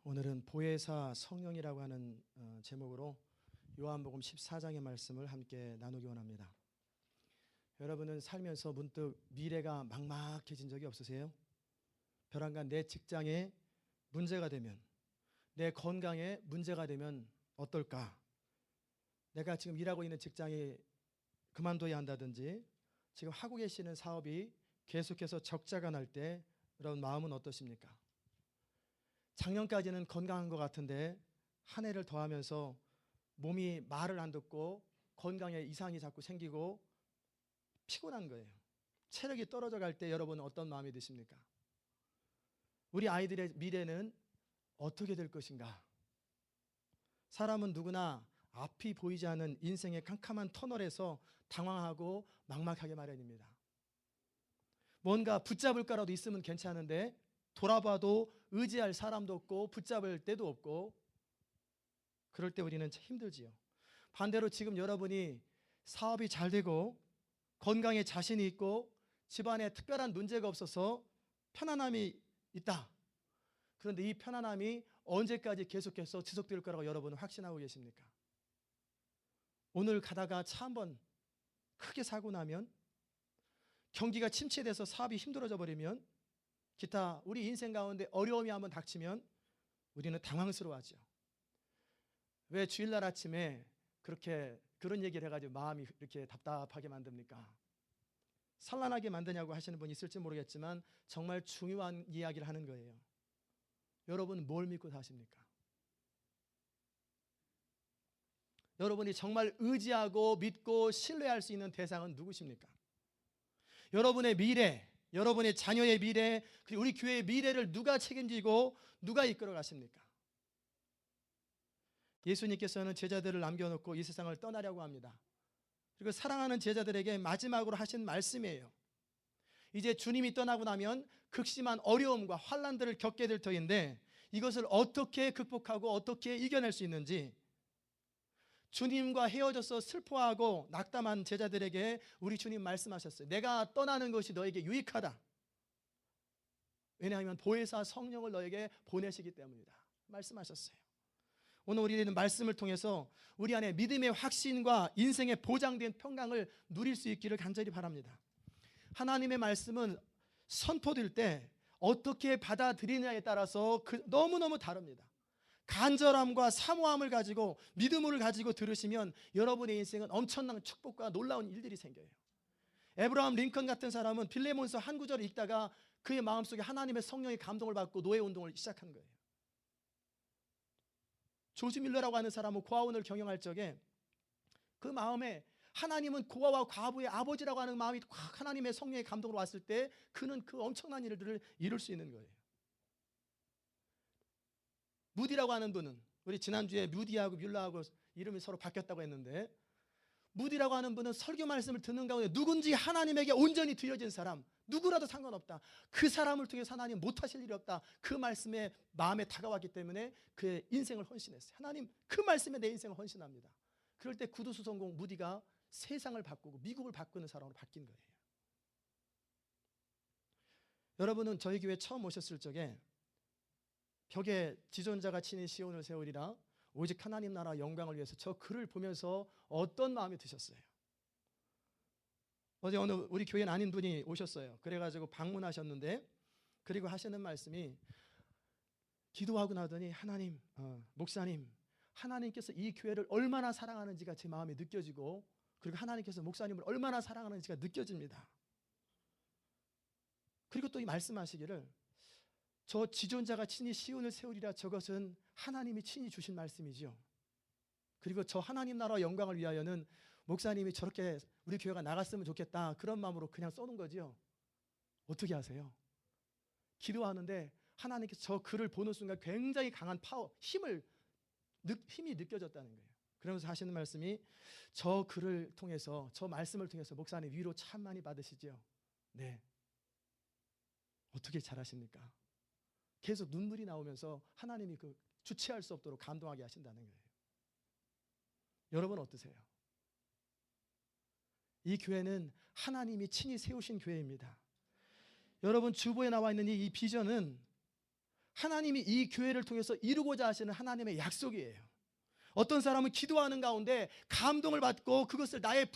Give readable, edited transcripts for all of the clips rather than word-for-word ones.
오늘은 보혜사 성령이라고 하는 제목으로 요한복음 14장의 말씀을 함께 나누기 원합니다. 여러분은 살면서 문득 미래가 막막해진 적이 없으세요? 벼랑간 내 직장에 문제가 되면, 내 건강에 문제가 되면 어떨까? 내가 지금 일하고 있는 직장이 그만둬야 한다든지, 지금 하고 계시는 사업이 계속해서 적자가 날 때 여러분 마음은 어떠십니까? 작년까지는 건강한 것 같은데 한 해를 더하면서 몸이 말을 안 듣고 건강에 이상이 자꾸 생기고 피곤한 거예요. 체력이 떨어져 갈 때 여러분은 어떤 마음이 드십니까? 우리 아이들의 미래는 어떻게 될 것인가? 사람은 누구나 앞이 보이지 않는 인생의 캄캄한 터널에서 당황하고 막막하게 마련입니다. 뭔가 붙잡을 거라도 있으면 괜찮은데 돌아봐도 의지할 사람도 없고 붙잡을 데도 없고, 그럴 때 우리는 참 힘들지요. 반대로 지금 여러분이 사업이 잘 되고 건강에 자신이 있고 집안에 특별한 문제가 없어서 편안함이 있다. 그런데 이 편안함이 언제까지 계속해서 지속될 거라고 여러분은 확신하고 계십니까? 오늘 가다가 차 한번 크게 사고 나면, 경기가 침체돼서 사업이 힘들어져 버리면, 기타 우리 인생 가운데 어려움이 한번 닥치면 우리는 당황스러워하죠. 왜 주일날 아침에 그런 얘기를 해가지고 마음이 이렇게 답답하게 만듭니까? 산란하게 만드냐고 하시는 분이 있을지 모르겠지만 정말 중요한 이야기를 하는 거예요. 여러분 뭘 믿고 사십니까? 여러분이 정말 의지하고 믿고 신뢰할 수 있는 대상은 누구십니까? 여러분의 미래, 여러분의 자녀의 미래, 그리고 우리 교회의 미래를 누가 책임지고 누가 이끌어 가십니까? 예수님께서는 제자들을 남겨놓고 이 세상을 떠나려고 합니다. 그리고 사랑하는 제자들에게 마지막으로 하신 말씀이에요. 이제 주님이 떠나고 나면 극심한 어려움과 환난들을 겪게 될 터인데, 이것을 어떻게 극복하고 어떻게 이겨낼 수 있는지, 주님과 헤어져서 슬퍼하고 낙담한 제자들에게 우리 주님 말씀하셨어요. 내가 떠나는 것이 너에게 유익하다. 왜냐하면 보혜사 성령을 너에게 보내시기 때문이다 말씀하셨어요. 오늘 우리는 말씀을 통해서 우리 안에 믿음의 확신과 인생의 보장된 평강을 누릴 수 있기를 간절히 바랍니다. 하나님의 말씀은 선포될 때 어떻게 받아들이느냐에 따라서 너무너무 다릅니다. 간절함과 사모함을 가지고 믿음을 가지고 들으시면 여러분의 인생은 엄청난 축복과 놀라운 일들이 생겨요. 에브라함 링컨 같은 사람은 빌레몬서 한 구절을 읽다가 그의 마음속에 하나님의 성령의 감동을 받고 노예운동을 시작한 거예요. 조지 밀러라고 하는 사람은 고아원을 경영할 적에 그 마음에 하나님은 고아와 과부의 아버지라고 하는 마음이 확 하나님의 성령의 감동으로 왔을 때 그는 그 엄청난 일들을 이룰 수 있는 거예요. 무디라고 하는 분은, 우리 지난주에 무디하고 뮬러하고 이름이 서로 바뀌었다고 했는데, 무디라고 하는 분은 설교 말씀을 듣는 가운데 누군지 하나님에게 온전히 드려진 사람, 누구라도 상관없다, 그 사람을 통해서 하나님 못하실 일이 없다, 그 말씀에 마음에 다가왔기 때문에 그의 인생을 헌신했어요. 하나님 그 말씀에 내 인생을 헌신합니다. 그럴 때 구두수성공 무디가 세상을 바꾸고 미국을 바꾸는 사람으로 바뀐 거예요. 여러분은 저희 교회 처음 오셨을 적에 벽에 지존자가 친히 시온을 세우리라 오직 하나님 나라 영광을 위해서 저 글을 보면서 어떤 마음이 드셨어요? 어제 어느 우리 교인 아닌 분이 오셨어요. 그래가지고 방문하셨는데, 그리고 하시는 말씀이, 기도하고 나더니 하나님, 목사님, 하나님께서 이 교회를 얼마나 사랑하는지가 제 마음에 느껴지고, 그리고 하나님께서 목사님을 얼마나 사랑하는지가 느껴집니다. 그리고 또 이 말씀하시기를, 저 지존자가 친히 시온을 세우리라, 저것은 하나님이 친히 주신 말씀이죠. 그리고 저 하나님 나라 영광을 위하여는 목사님이 저렇게 우리 교회가 나갔으면 좋겠다, 그런 마음으로 그냥 써놓은 거죠. 어떻게 하세요? 기도하는데 하나님께서 저 글을 보는 순간 굉장히 강한 파워, 힘이 느껴졌다는 거예요. 그러면서 하시는 말씀이, 저 글을 통해서, 저 말씀을 통해서 목사님 위로 참 많이 받으시죠? 네. 어떻게 잘하십니까? 계속 눈물이 나오면서 하나님이 그 주체할 수 없도록 감동하게 하신다는 거예요. 여러분 어떠세요? 이 교회는 하나님이 친히 세우신 교회입니다. 여러분 주보에 나와 있는 이 비전은 하나님이 이 교회를 통해서 이루고자 하시는 하나님의 약속이에요. 어떤 사람은 기도하는 가운데 감동을 받고 그것을 나의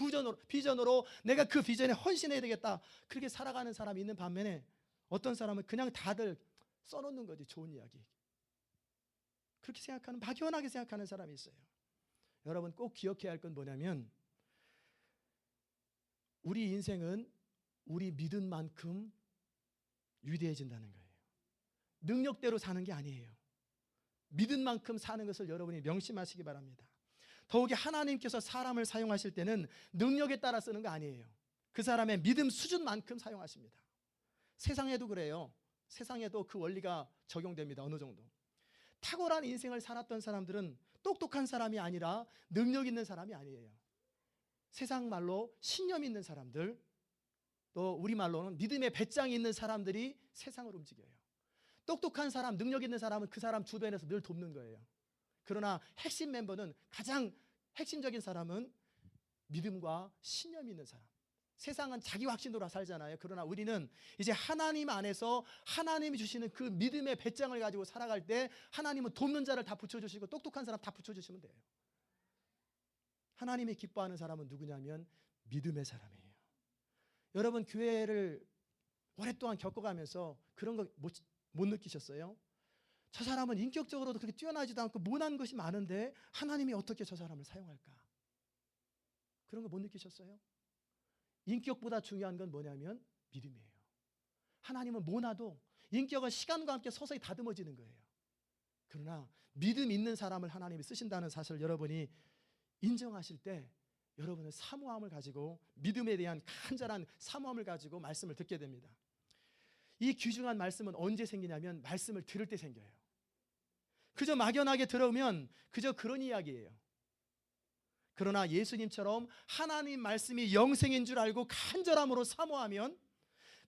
비전으로 내가 그 비전에 헌신해야 되겠다, 그렇게 살아가는 사람이 있는 반면에 어떤 사람은 그냥 다들 써놓는 거지, 좋은 이야기. 그렇게 생각하는, 막연하게 생각하는 사람이 있어요. 여러분 꼭 기억해야 할 건 뭐냐면, 우리 인생은 우리 믿은 만큼 위대해진다는 거예요. 능력대로 사는 게 아니에요. 믿은 만큼 사는 것을 여러분이 명심하시기 바랍니다. 더욱이 하나님께서 사람을 사용하실 때는 능력에 따라 쓰는 거 아니에요. 그 사람의 믿음 수준만큼 사용하십니다. 세상에도 그래요. 세상에도 그 원리가 적용됩니다. 어느 정도. 탁월한 인생을 살았던 사람들은 똑똑한 사람이 아니라 능력 있는 사람이 아니에요. 세상 말로 신념 있는 사람들, 또 우리말로는 믿음의 배짱이 있는 사람들이 세상을 움직여요. 똑똑한 사람, 능력 있는 사람은 그 사람 주변에서 늘 돕는 거예요. 그러나 핵심 멤버는, 가장 핵심적인 사람은 믿음과 신념이 있는 사람. 세상은 자기 확신으로 살잖아요. 그러나 우리는 이제 하나님 안에서 하나님이 주시는 그 믿음의 배짱을 가지고 살아갈 때 하나님은 돕는 자를 다 붙여주시고 똑똑한 사람 다 붙여주시면 돼요. 하나님이 기뻐하는 사람은 누구냐면 믿음의 사람이에요. 여러분 교회를 오랫동안 겪어가면서 그런 거 못 느끼셨어요? 저 사람은 인격적으로도 그렇게 뛰어나지도 않고 못한 것이 많은데 하나님이 어떻게 저 사람을 사용할까? 그런 거 못 느끼셨어요? 인격보다 중요한 건 뭐냐면 믿음이에요. 하나님은 모나도 인격은 시간과 함께 서서히 다듬어지는 거예요. 그러나 믿음 있는 사람을 하나님이 쓰신다는 사실을 여러분이 인정하실 때 여러분은 사모함을 가지고, 믿음에 대한 간절한 사모함을 가지고 말씀을 듣게 됩니다. 이 귀중한 말씀은 언제 생기냐면 말씀을 들을 때 생겨요. 그저 막연하게 들으면 그저 그런 이야기예요. 그러나 예수님처럼 하나님 말씀이 영생인 줄 알고 간절함으로 사모하면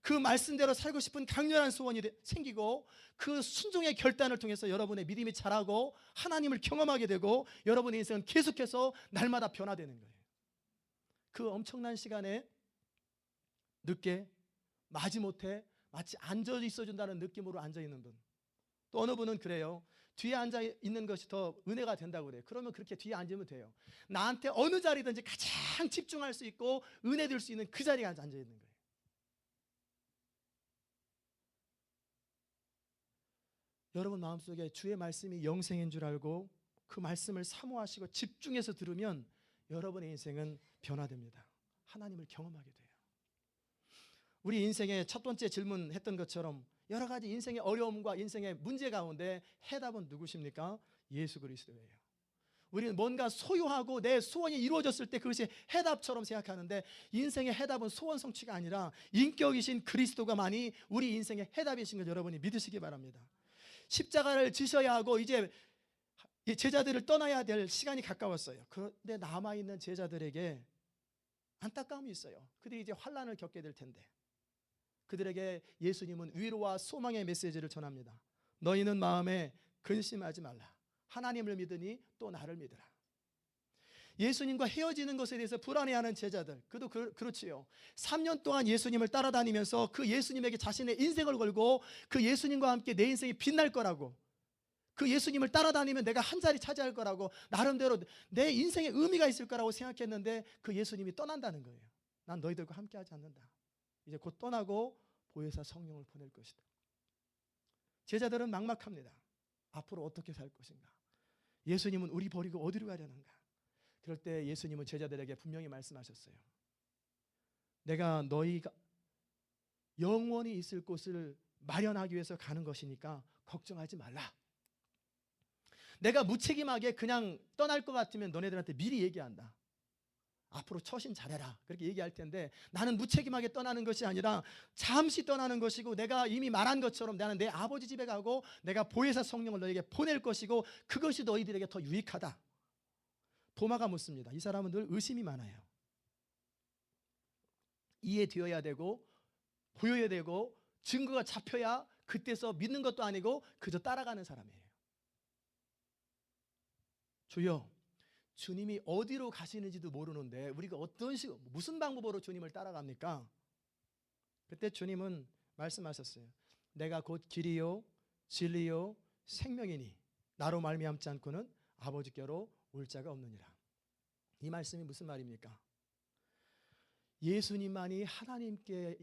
그 말씀대로 살고 싶은 강렬한 소원이 생기고, 그 순종의 결단을 통해서 여러분의 믿음이 자라고 하나님을 경험하게 되고 여러분의 인생은 계속해서 날마다 변화되는 거예요. 그 엄청난 시간에 늦게 마지못해 마치 앉아 있어준다는 느낌으로 앉아있는 분, 또 어느 분은 그래요. 뒤에 앉아있는 것이 더 은혜가 된다고 그래요. 그러면 그렇게 뒤에 앉으면 돼요. 나한테 어느 자리든지 가장 집중할 수 있고 은혜 될 수 있는 그 자리에 앉아있는 거예요. 여러분 마음속에 주의 말씀이 영생인 줄 알고 그 말씀을 사모하시고 집중해서 들으면 여러분의 인생은 변화됩니다. 하나님을 경험하게 돼요. 우리 인생의 첫 번째 질문했던 것처럼 여러 가지 인생의 어려움과 인생의 문제 가운데 해답은 누구십니까? 예수 그리스도예요. 우리는 뭔가 소유하고 내 소원이 이루어졌을 때 그것이 해답처럼 생각하는데, 인생의 해답은 소원 성취가 아니라 인격이신 그리스도가만이 우리 인생의 해답이신 걸 여러분이 믿으시기 바랍니다. 십자가를 지셔야 하고 이제 제자들을 떠나야 될 시간이 가까웠어요. 그런데 남아있는 제자들에게 안타까움이 있어요. 그들이 이제 환난을 겪게 될 텐데, 그들에게 예수님은 위로와 소망의 메시지를 전합니다. 너희는 마음에 근심하지 말라. 하나님을 믿으니 또 나를 믿으라. 예수님과 헤어지는 것에 대해서 불안해하는 제자들, 그도 그렇지요. 3년 동안 예수님을 따라다니면서 그 예수님에게 자신의 인생을 걸고 그 예수님과 함께 내 인생이 빛날 거라고, 그 예수님을 따라다니면 내가 한 자리 차지할 거라고, 나름대로 내 인생에 의미가 있을 거라고 생각했는데 그 예수님이 떠난다는 거예요. 난 너희들과 함께하지 않는다. 이제 곧 떠나고 보혜사 성령을 보낼 것이다. 제자들은 막막합니다. 앞으로 어떻게 살 것인가? 예수님은 우리 버리고 어디로 가려는가? 그럴 때 예수님은 제자들에게 분명히 말씀하셨어요. 내가 너희가 영원히 있을 곳을 마련하기 위해서 가는 것이니까 걱정하지 말라. 내가 무책임하게 그냥 떠날 것 같으면 너네들한테 미리 얘기한다. 앞으로 처신 잘해라, 그렇게 얘기할 텐데, 나는 무책임하게 떠나는 것이 아니라 잠시 떠나는 것이고, 내가 이미 말한 것처럼 나는 내 아버지 집에 가고 내가 보혜사 성령을 너에게 보낼 것이고 그것이 너희들에게 더 유익하다. 도마가 묻습니다. 이 사람은 늘 의심이 많아요. 이해되어야 되고 보여야 되고 증거가 잡혀야 그때서 믿는 것도 아니고 그저 따라가는 사람이에요. 주여, 주님이 어디로 가시는지도 모르는데 우리가 어떤 무슨 방법으로 주님을 따라갑니까? 그때 주님은 말씀하셨어요. 내가 곧 길이요 진리요 생명이니 나로 말미암지 않고는 아버지께로 올 자가 없느니라. 이 말씀이 무슨 말입니까? 예수님만이 하나님께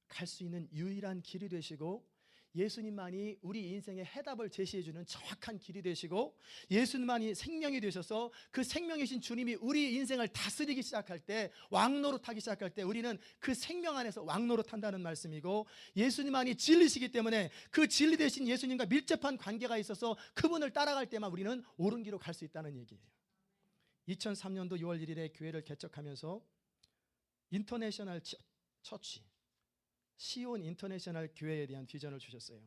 갈 수 있는 유일한 길이 되시고, 예수님만이 우리 인생의 해답을 제시해 주는 정확한 길이 되시고, 예수님만이 생명이 되셔서 그 생명이신 주님이 우리 인생을 다스리기 시작할 때, 왕노릇하기 시작할 때 우리는 그 생명 안에서 왕노릇한다는 말씀이고, 예수님만이 진리시기 때문에 그 진리 되신 예수님과 밀접한 관계가 있어서 그분을 따라갈 때만 우리는 옳은 길로 갈 수 있다는 얘기예요. 2003년도 6월 1일에 교회를 개척하면서 인터내셔널 처치, 시온 인터내셔널 교회에 대한 비전을 주셨어요.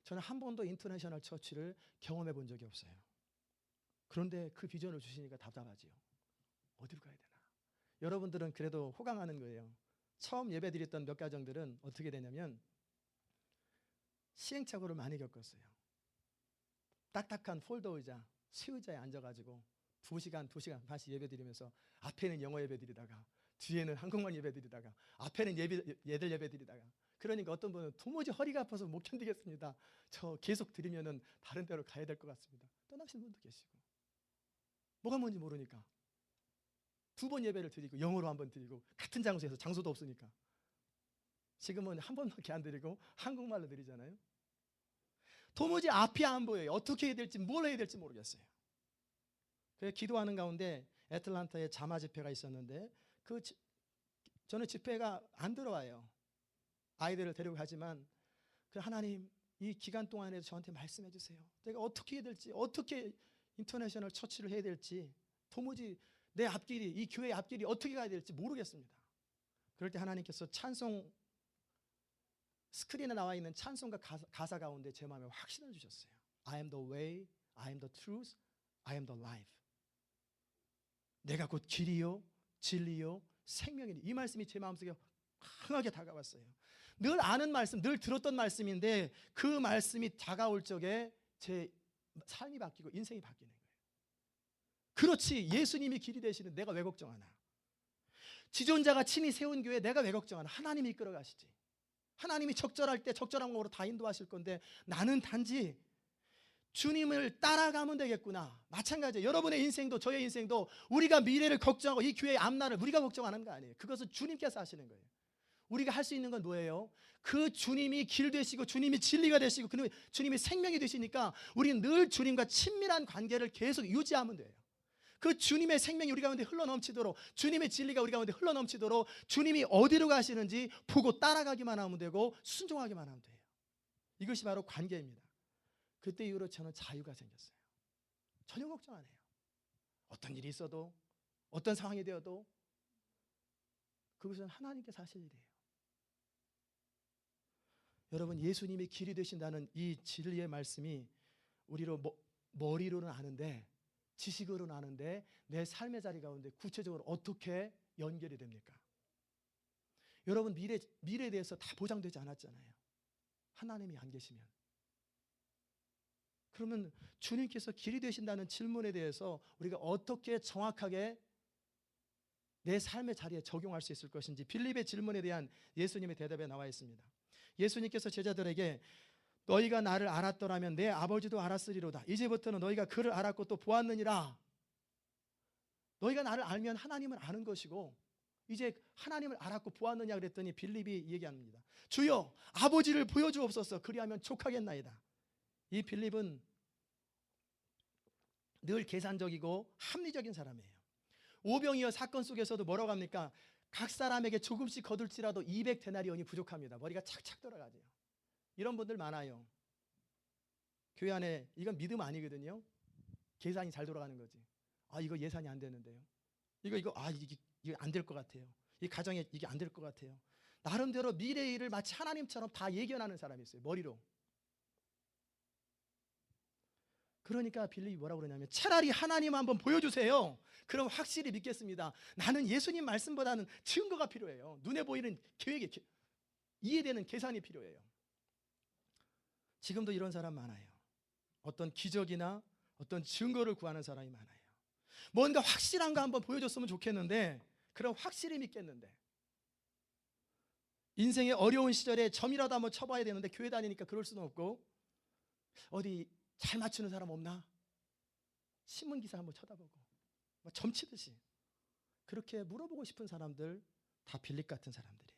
저는 한 번도 인터내셔널 처치를 경험해 본 적이 없어요. 그런데 그 비전을 주시니까 답답하지요. 어디로 가야 되나? 여러분들은 그래도 호강하는 거예요. 처음 예배 드렸던 몇 가정들은 어떻게 되냐면 시행착오를 많이 겪었어요. 딱딱한 폴더 의자, 수의자에 앉아가지고 2시간 반씩 예배 드리면서 앞에는 영어 예배 드리다가 뒤에는 한국말 예배 드리다가 앞에는 얘들 예배 드리다가, 그러니까 어떤 분은 도무지 허리가 아파서 못 견디겠습니다, 저 계속 드리면은 다른 데로 가야 될 것 같습니다, 떠나신 분도 계시고, 뭐가 뭔지 모르니까 2번 예배를 드리고 영어로 1번 드리고 같은 장소에서, 장소도 없으니까 지금은 1번밖에 안 드리고 한국말로 드리잖아요. 도무지 앞이 안 보여요. 어떻게 해야 될지, 뭘 해야 될지 모르겠어요. 그래서 기도하는 가운데 애틀란타에 자마 집회가 있었는데 저는 집회가 안 들어와요. 아이들을 데리고 가지만 하나님, 이 기간 동안에 저한테 말씀해 주세요. 내가 어떻게 해야 될지, 어떻게 인터내셔널 처치를 해야 될지, 도무지 내 앞길이, 이 교회의 앞길이 어떻게 가야 될지 모르겠습니다. 그럴 때 하나님께서 찬송 스크린에 나와 있는 찬송가 가사 가운데 제 마음에 확신을 주셨어요. I am the way, I am the truth, I am the life. 내가 곧 길이요 진리요 생명이니. 이 말씀이 제 마음속에 강하게 다가왔어요. 늘 아는 말씀, 늘 들었던 말씀인데 그 말씀이 다가올 적에 제 삶이 바뀌고 인생이 바뀌는 거예요. 그렇지, 예수님이 길이 되시는 내가 왜 걱정하나? 지존자가 친히 세운 교회 내가 왜 걱정하나? 하나님이 이끌어 가시지. 하나님이 적절할 때 적절한 곳으로 다 인도하실 건데 나는 단지 주님을 따라가면 되겠구나. 마찬가지예요. 여러분의 인생도 저의 인생도 우리가 미래를 걱정하고 이 교회의 앞날을 우리가 걱정하는 거 아니에요. 그것은 주님께서 하시는 거예요. 우리가 할 수 있는 건 뭐예요? 그 주님이 길 되시고 주님이 진리가 되시고 주님이 생명이 되시니까 우리는 늘 주님과 친밀한 관계를 계속 유지하면 돼요. 그 주님의 생명이 우리 가운데 흘러넘치도록, 주님의 진리가 우리 가운데 흘러넘치도록 주님이 어디로 가시는지 보고 따라가기만 하면 되고 순종하기만 하면 돼요. 이것이 바로 관계입니다. 그때 이후로 저는 자유가 생겼어요. 전혀 걱정 안 해요. 어떤 일이 있어도, 어떤 상황이 되어도 그것은 하나님께서 하실 일이에요. 여러분, 예수님이 길이 되신다는 이 진리의 말씀이 우리로 머리로는 아는데, 지식으로는 아는데 내 삶의 자리 가운데 구체적으로 어떻게 연결이 됩니까? 여러분, 미래에 대해서 다 보장되지 않았잖아요. 하나님이 안 계시면. 그러면 주님께서 길이 되신다는 질문에 대해서 우리가 어떻게 정확하게 내 삶의 자리에 적용할 수 있을 것인지 빌립의 질문에 대한 예수님의 대답에 나와 있습니다. 예수님께서 제자들에게 너희가 나를 알았더라면 내 아버지도 알았으리로다. 이제부터는 너희가 그를 알았고 또 보았느니라. 너희가 나를 알면 하나님을 아는 것이고 이제 하나님을 알았고 보았느냐 그랬더니 빌립이 얘기합니다. 주여, 아버지를 보여주옵소서. 그리하면 족하겠나이다. 이 빌립은 늘 계산적이고 합리적인 사람이에요. 오병이어 사건 속에서도 뭐라고 합니까? 각 사람에게 조금씩 거둘지라도 200데나리온이 부족합니다. 머리가 착착 돌아가죠. 이런 분들 많아요. 교회 안에. 이건 믿음 아니거든요. 계산이 잘 돌아가는 거지. 아, 이거 예산이 안 되는데요. 이게 안 될 것 같아요. 이 가정에 이게 안 될 것 같아요. 나름대로 미래의 일을 마치 하나님처럼 다 예견하는 사람이 있어요. 머리로. 그러니까 빌립이 뭐라고 그러냐면 차라리 하나님 한번 보여주세요. 그럼 확실히 믿겠습니다. 나는 예수님 말씀보다는 증거가 필요해요. 눈에 보이는 계획이, 이해되는 계산이 필요해요. 지금도 이런 사람 많아요. 어떤 기적이나 어떤 증거를 구하는 사람이 많아요. 뭔가 확실한 거 한번 보여줬으면 좋겠는데, 그럼 확실히 믿겠는데, 인생의 어려운 시절에 점이라도 한번 쳐봐야 되는데 교회 다니니까 그럴 수는 없고, 어디 잘 맞추는 사람 없나? 신문 기사 한번 쳐다보고 뭐 점치듯이 그렇게 물어보고 싶은 사람들 다 빌립 같은 사람들이에요.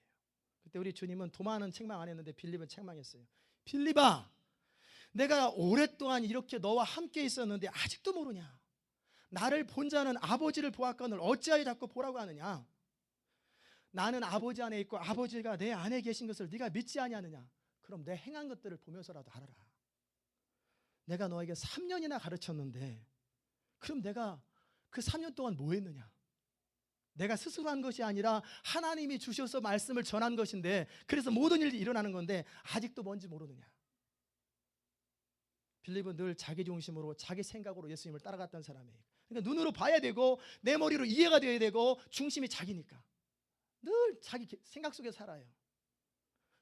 그때 우리 주님은 도마는 책망 안 했는데 빌립은 책망했어요. 빌립아, 내가 오랫동안 이렇게 너와 함께 있었는데 아직도 모르냐? 나를 본 자는 아버지를 보았거늘 어찌하여 자꾸 보라고 하느냐? 나는 아버지 안에 있고 아버지가 내 안에 계신 것을 네가 믿지 아니하느냐? 그럼 내 행한 것들을 보면서라도 알아라. 내가 너에게 3년이나 가르쳤는데 그럼 내가 그 3년 동안 뭐 했느냐? 내가 스스로 한 것이 아니라 하나님이 주셔서 말씀을 전한 것인데 그래서 모든 일이 일어나는 건데 아직도 뭔지 모르느냐? 빌립은 늘 자기 중심으로 자기 생각으로 예수님을 따라갔던 사람이에요. 그러니까 눈으로 봐야 되고 내 머리로 이해가 돼야 되고 중심이 자기니까 늘 자기 생각 속에 살아요.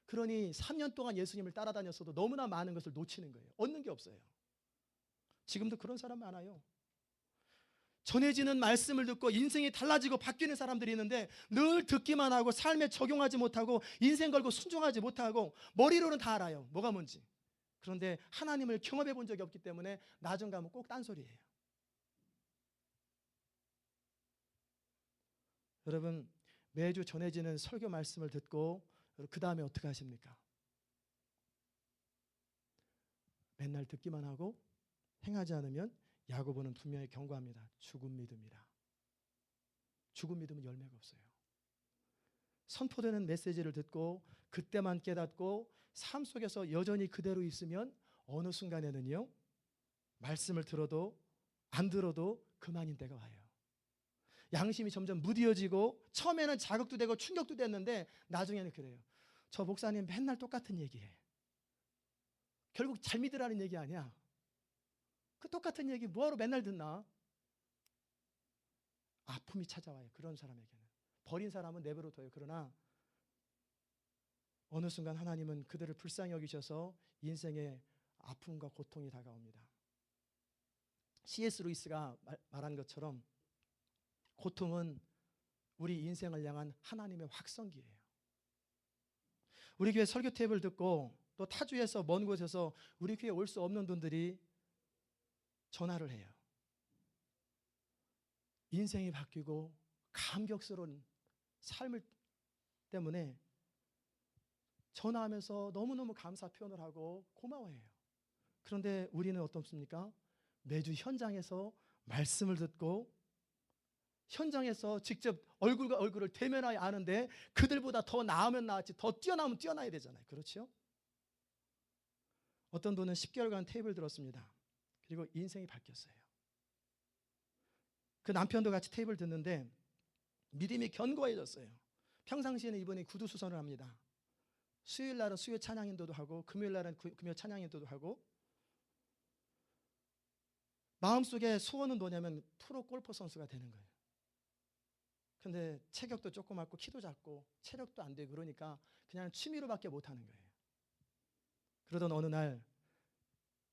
그러니 3년 동안 예수님을 따라다녔어도 너무나 많은 것을 놓치는 거예요. 얻는 게 없어요. 지금도 그런 사람 많아요. 전해지는 말씀을 듣고 인생이 달라지고 바뀌는 사람들이 있는데 늘 듣기만 하고 삶에 적용하지 못하고 인생 걸고 순종하지 못하고 머리로는 다 알아요. 뭐가 뭔지. 그런데 하나님을 경험해 본 적이 없기 때문에 나중 가면 꼭 딴소리예요. 여러분, 매주 전해지는 설교 말씀을 듣고 그 다음에 어떻게 하십니까? 맨날 듣기만 하고 행하지 않으면 야고보는 분명히 경고합니다. 죽은 믿음이라. 죽은 믿음은 열매가 없어요. 선포되는 메시지를 듣고 그때만 깨닫고 삶 속에서 여전히 그대로 있으면 어느 순간에는요, 말씀을 들어도 안 들어도 그만인 때가 와요. 양심이 점점 무뎌지고 처음에는 자극도 되고 충격도 됐는데 나중에는 그래요. 저 목사님 맨날 똑같은 얘기해. 결국 잘 믿으라는 얘기 아니야. 그 똑같은 얘기 뭐하러 맨날 듣나? 아픔이 찾아와요. 그런 사람에게는. 버린 사람은 내버려 둬요. 그러나 어느 순간 하나님은 그들을 불쌍히 여기셔서 인생의 아픔과 고통이 다가옵니다. C.S. 루이스가 말한 것처럼 고통은 우리 인생을 향한 하나님의 확성기예요. 우리 교회 설교 탭을 듣고 또 타주에서 먼 곳에서 우리 교회에 올 수 없는 분들이 전화를 해요. 인생이 바뀌고 감격스러운 삶을 때문에 전화하면서 너무너무 감사 표현을 하고 고마워해요. 그런데 우리는 어떻습니까? 매주 현장에서 말씀을 듣고 현장에서 직접 얼굴과 얼굴을 대면하여 아는데 그들보다 더 나으면 나았지 더 뛰어나면 뛰어나야 되잖아요. 그렇죠? 어떤 분은 10개월간 테이프를 들었습니다. 그리고 인생이 바뀌었어요. 그 남편도 같이 테이프를 듣는데 믿음이 견고해졌어요. 평상시에는 이분이 구두수선을 합니다. 수요일 날은 수요 찬양인도도 하고 금요일 날은 금요 찬양인도도 하고 마음속에 소원은 뭐냐면 프로 골퍼 선수가 되는 거예요. 근데 체격도 조그맣고 키도 작고 체력도 안 되고 그러니까 그냥 취미로밖에 못하는 거예요. 그러던 어느 날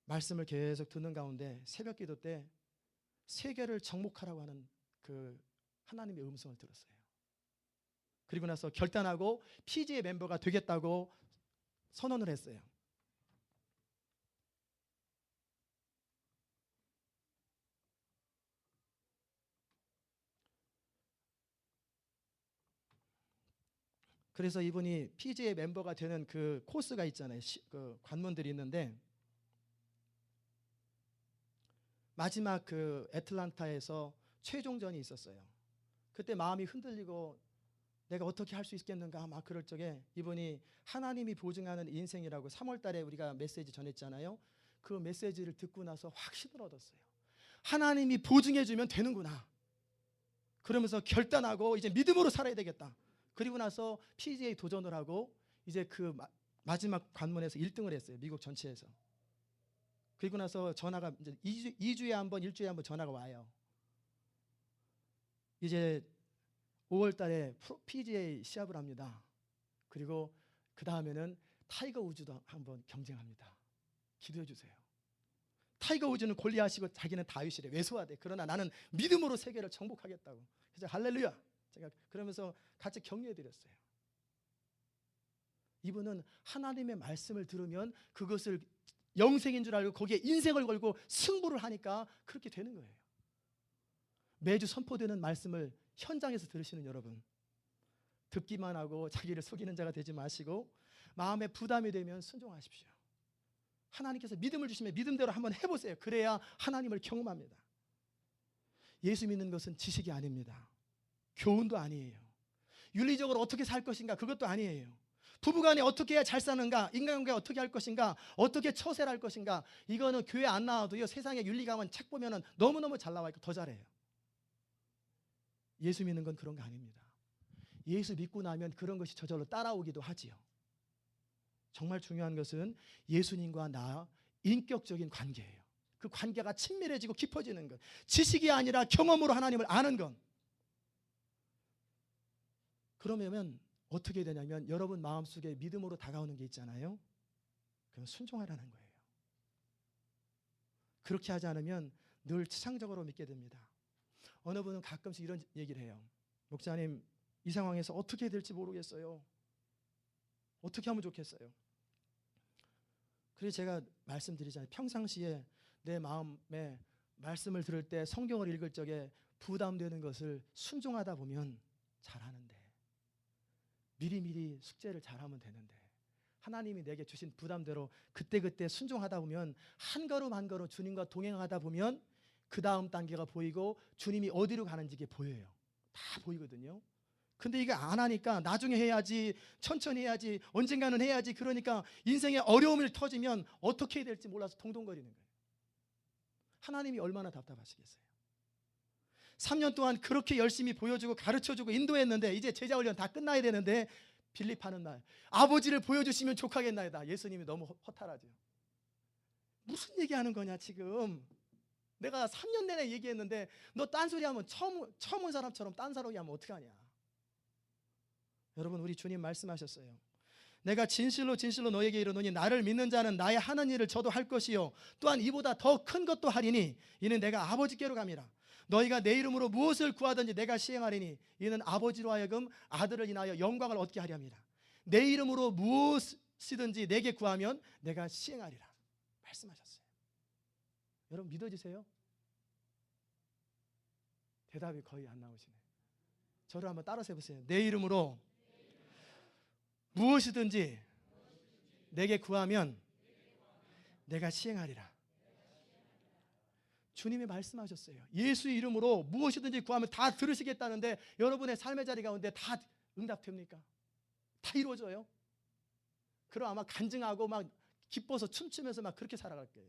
말씀을 계속 듣는 가운데 새벽 기도 때 세계를 정복하라고 하는 그 하나님의 음성을 들었어요. 그리고 나서 결단하고 PGA 멤버가 되겠다고 선언을 했어요. 그래서 이분이 PGA 멤버가 되는 그 코스가 있잖아요. 그 관문들이 있는데 마지막 그 애틀란타에서 최종전이 있었어요. 그때 마음이 흔들리고 내가 어떻게 할 수 있겠는가 막 그럴 적에 이분이 하나님이 보증하는 인생이라고 3월 달에 우리가 메시지 전했잖아요. 그 메시지를 듣고 나서 확신을 얻었어요. 하나님이 보증해 주면 되는구나. 그러면서 결단하고 이제 믿음으로 살아야 되겠다. 그리고 나서 PGA 도전을 하고 이제 그 마지막 관문에서 1등을 했어요. 미국 전체에서. 그리고 나서 전화가 이제 2주에 한 번, 일주일에 한 번 전화가 와요. 이제 5월 달에 PGA 시합을 합니다. 그리고 그 다음에는 타이거 우즈도 한번 경쟁합니다. 기도해 주세요. 타이거 우즈는 골리앗이고 자기는 다윗이래. 왜소하대. 그러나 나는 믿음으로 세계를 정복하겠다고. 그래서 할렐루야. 제가 그러면서 같이 격려해 드렸어요. 이분은 하나님의 말씀을 들으면 그것을 영생인 줄 알고 거기에 인생을 걸고 승부를 하니까 그렇게 되는 거예요. 매주 선포되는 말씀을 현장에서 들으시는 여러분, 듣기만 하고 자기를 속이는 자가 되지 마시고 마음에 부담이 되면 순종하십시오. 하나님께서 믿음을 주시면 믿음대로 한번 해보세요. 그래야 하나님을 경험합니다. 예수 믿는 것은 지식이 아닙니다. 교훈도 아니에요. 윤리적으로 어떻게 살 것인가, 그것도 아니에요. 부부간에 어떻게 해야 잘 사는가, 인간관계 어떻게 할 것인가, 어떻게 처세를 할 것인가, 이거는 교회 안 나와도요, 세상에 윤리가만 책 보면 너무너무 잘 나와 있고 더 잘해요. 예수 믿는 건 그런 거 아닙니다. 예수 믿고 나면 그런 것이 저절로 따라오기도 하지요. 정말 중요한 것은 예수님과 나 인격적인 관계예요. 그 관계가 친밀해지고 깊어지는 것, 지식이 아니라 경험으로 하나님을 아는 것. 그러면 어떻게 되냐면 여러분 마음속에 믿음으로 다가오는 게 있잖아요. 그럼 순종하라는 거예요. 그렇게 하지 않으면 늘 추상적으로 믿게 됩니다. 어느 분은 가끔씩 이런 얘기를 해요. 목사님, 이 상황에서 어떻게 해야 될지 모르겠어요. 어떻게 하면 좋겠어요? 그래서 제가 말씀드리잖아요. 평상시에 내 마음에 말씀을 들을 때, 성경을 읽을 적에 부담되는 것을 순종하다 보면 잘하는데, 미리미리 숙제를 잘하면 되는데, 하나님이 내게 주신 부담대로 그때그때 순종하다 보면 한 걸음 한 걸음 주님과 동행하다 보면 그 다음 단계가 보이고 주님이 어디로 가는지 이게 보여요. 다 보이거든요. 근데 이거 안 하니까 나중에 해야지, 천천히 해야지, 언젠가는 해야지, 그러니까 인생에 어려움을 터지면 어떻게 해야 될지 몰라서 동동거리는 거예요. 하나님이 얼마나 답답하시겠어요. 3년 동안 그렇게 열심히 보여주고 가르쳐주고 인도했는데 이제 제자 훈련 다 끝나야 되는데 빌립하는 날, 아버지를 보여주시면 족하겠나이다. 예수님이 너무 허탈하죠. 무슨 얘기하는 거냐 지금. 내가 3년 내내 얘기했는데 너 딴소리 하면 처음 온 사람처럼 딴소리 하면 어떡하냐. 여러분, 우리 주님 말씀하셨어요. 내가 진실로 진실로 너에게 이르노니 나를 믿는 자는 나의 하는 일을 저도 할 것이요 또한 이보다 더 큰 것도 하리니 이는 내가 아버지께로 감이라. 너희가 내 이름으로 무엇을 구하든지 내가 시행하리니 이는 아버지로 하여금 아들을 인하여 영광을 얻게 하려 함이라. 내 이름으로 무엇이든지 내게 구하면 내가 시행하리라 말씀하셨어요. 여러분 믿어지세요? 대답이 거의 안 나오시네. 저를 한번 따라서 해보세요. 내 이름으로 무엇이든지 내게 구하면 내가 시행하리라. 주님이 말씀하셨어요. 예수의 이름으로 무엇이든지 구하면 다 들으시겠다는데 여러분의 삶의 자리 가운데 다 응답됩니까? 다 이루어져요? 그럼 아마 간증하고 막 기뻐서 춤추면서 막 그렇게 살아갈 거예요.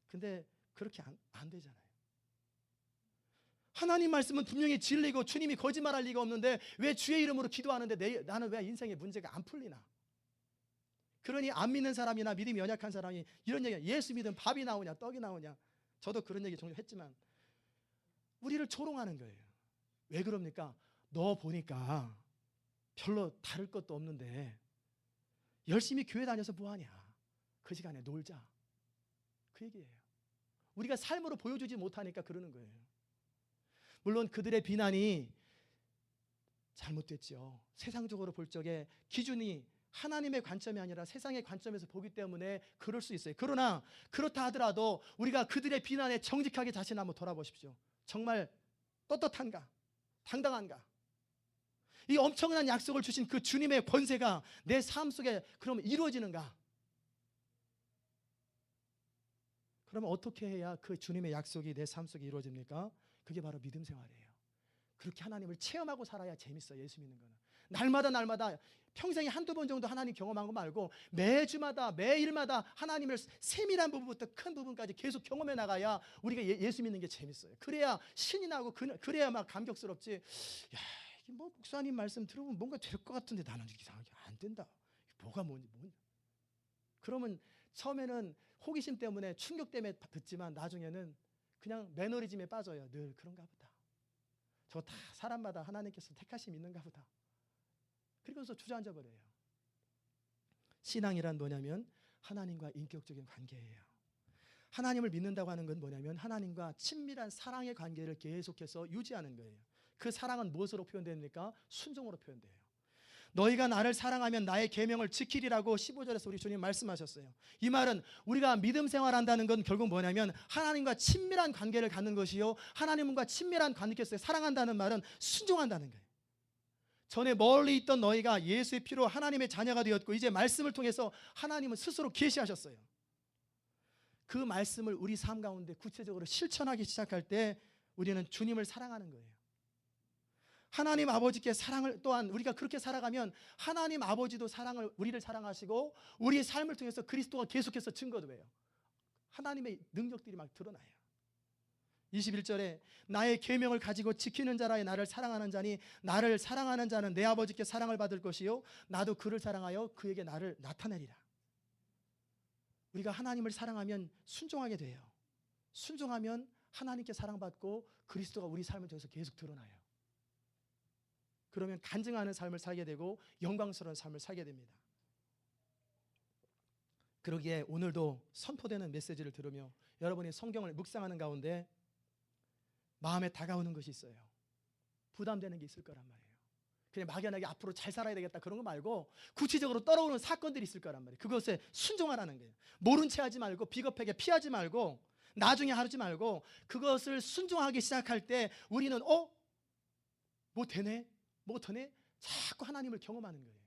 근데 그렇게 안 되잖아요. 하나님 말씀은 분명히 진리고 주님이 거짓말할 리가 없는데 왜 주의 이름으로 기도하는데 나는 왜 인생의 문제가 안 풀리나? 그러니 안 믿는 사람이나 믿음이 연약한 사람이 이런 얘기야. 예수 믿으면 밥이 나오냐 떡이 나오냐. 저도 그런 얘기 종종 했지만 우리를 조롱하는 거예요. 왜 그럽니까? 너 보니까 별로 다를 것도 없는데 열심히 교회 다녀서 뭐하냐. 그 시간에 놀자. 그 얘기예요. 우리가 삶으로 보여주지 못하니까 그러는 거예요. 물론 그들의 비난이 잘못됐죠. 세상적으로 볼 적에 기준이 하나님의 관점이 아니라 세상의 관점에서 보기 때문에 그럴 수 있어요. 그러나 그렇다 하더라도 우리가 그들의 비난에 정직하게 자신을 한번 돌아보십시오. 정말 떳떳한가? 당당한가? 이 엄청난 약속을 주신 그 주님의 권세가 내 삶 속에 그럼 이루어지는가? 그러면 어떻게 해야 그 주님의 약속이 내 삶 속에 이루어집니까? 그게 바로 믿음 생활이에요. 그렇게 하나님을 체험하고 살아야 재밌어요. 예수 믿는 거는. 날마다 평생에 한두 번 정도 하나님 경험한 거 말고 매주마다 매일마다 하나님을 세밀한 부분부터 큰 부분까지 계속 경험해 나가야 우리가 예수 믿는 게 재밌어요. 그래야 신이 나고 그래야 막 감격스럽지. 야, 이게 뭐 목사님 말씀 들어보면 뭔가 될 것 같은데 나는 이상하게 안 된다. 뭐가 뭔지. 그러면 처음에는 호기심 때문에 충격 때문에 듣지만 나중에는 그냥 매너리즘에 빠져요. 늘 그런가 보다. 저 다 사람마다 하나님께서 택하심 있는가 보다. 그러고서 주저앉아 버려요. 신앙이란 뭐냐면 하나님과 인격적인 관계예요. 하나님을 믿는다고 하는 건 뭐냐면 하나님과 친밀한 사랑의 관계를 계속해서 유지하는 거예요. 그 사랑은 무엇으로 표현됩니까? 순종으로 표현돼요. 너희가 나를 사랑하면 나의 계명을 지키리라고 15절에서 우리 주님 말씀하셨어요. 이 말은 우리가 믿음 생활한다는 건 결국 뭐냐면 하나님과 친밀한 관계를 갖는 것이요, 하나님과 친밀한 관계에서 사랑한다는 말은 순종한다는 거예요. 전에 멀리 있던 너희가 예수의 피로 하나님의 자녀가 되었고 이제 말씀을 통해서 하나님은 스스로 계시하셨어요. 그 말씀을 우리 삶 가운데 구체적으로 실천하기 시작할 때 우리는 주님을 사랑하는 거예요. 하나님 아버지께 사랑을 또한 우리가 그렇게 살아가면 하나님 아버지도 우리를 사랑하시고 우리의 삶을 통해서 그리스도가 계속해서 증거돼요. 하나님의 능력들이 막 드러나요. 21절에 나의 계명을 가지고 지키는 자라에 나를 사랑하는 자니 나를 사랑하는 자는 내 아버지께 사랑을 받을 것이요 나도 그를 사랑하여 그에게 나를 나타내리라. 우리가 하나님을 사랑하면 순종하게 돼요. 순종하면 하나님께 사랑받고 그리스도가 우리 삶을 통해서 계속 드러나요. 그러면 간증하는 삶을 살게 되고 영광스러운 삶을 살게 됩니다. 그러기에 오늘도 선포되는 메시지를 들으며 여러분이 성경을 묵상하는 가운데 마음에 다가오는 것이 있어요. 부담되는 게 있을 거란 말이에요. 그냥 막연하게 앞으로 잘 살아야 되겠다 그런 거 말고 구체적으로 떠오르는 사건들이 있을 거란 말이에요. 그것에 순종하라는 거예요. 모른 채 하지 말고 비겁하게 피하지 말고 나중에 하지 말고 그것을 순종하기 시작할 때 우리는 뭐 되네? 뭐 되네? 자꾸 하나님을 경험하는 거예요.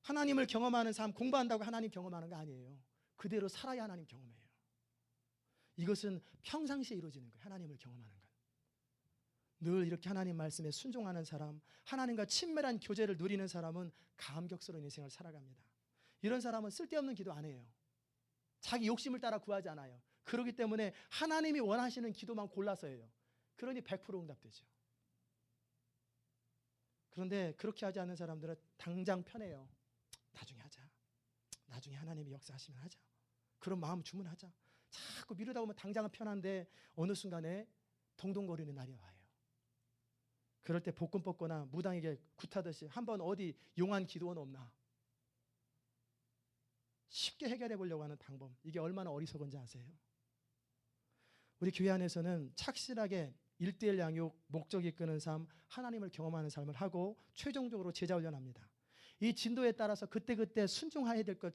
하나님을 경험하는 삶, 공부한다고 하나님 경험하는 거 아니에요. 그대로 살아야 하나님 경험해요. 이것은 평상시에 이루어지는 거예요. 하나님을 경험하는 것. 늘 이렇게 하나님 말씀에 순종하는 사람, 하나님과 친밀한 교제를 누리는 사람은 감격스러운 인생을 살아갑니다. 이런 사람은 쓸데없는 기도 안 해요. 자기 욕심을 따라 구하지 않아요. 그렇기 때문에 하나님이 원하시는 기도만 골라서 해요. 그러니 100% 응답되죠. 그런데 그렇게 하지 않는 사람들은 당장 편해요. 나중에 하자. 나중에 하나님이 역사하시면 하자. 그런 마음 주문하자. 자꾸 미루다 보면 당장은 편한데 어느 순간에 동동거리는 날이 와요. 그럴 때 복권 뽑거나 무당에게 굿하듯이 한번 어디 용한 기도원 없나? 쉽게 해결해 보려고 하는 방법, 이게 얼마나 어리석은지 아세요? 우리 교회 안에서는 착실하게 1:1 양육, 목적이 끄는 삶, 하나님을 경험하는 삶을 하고 최종적으로 제자 훈련합니다. 이 진도에 따라서 그때그때 순종해야 될 것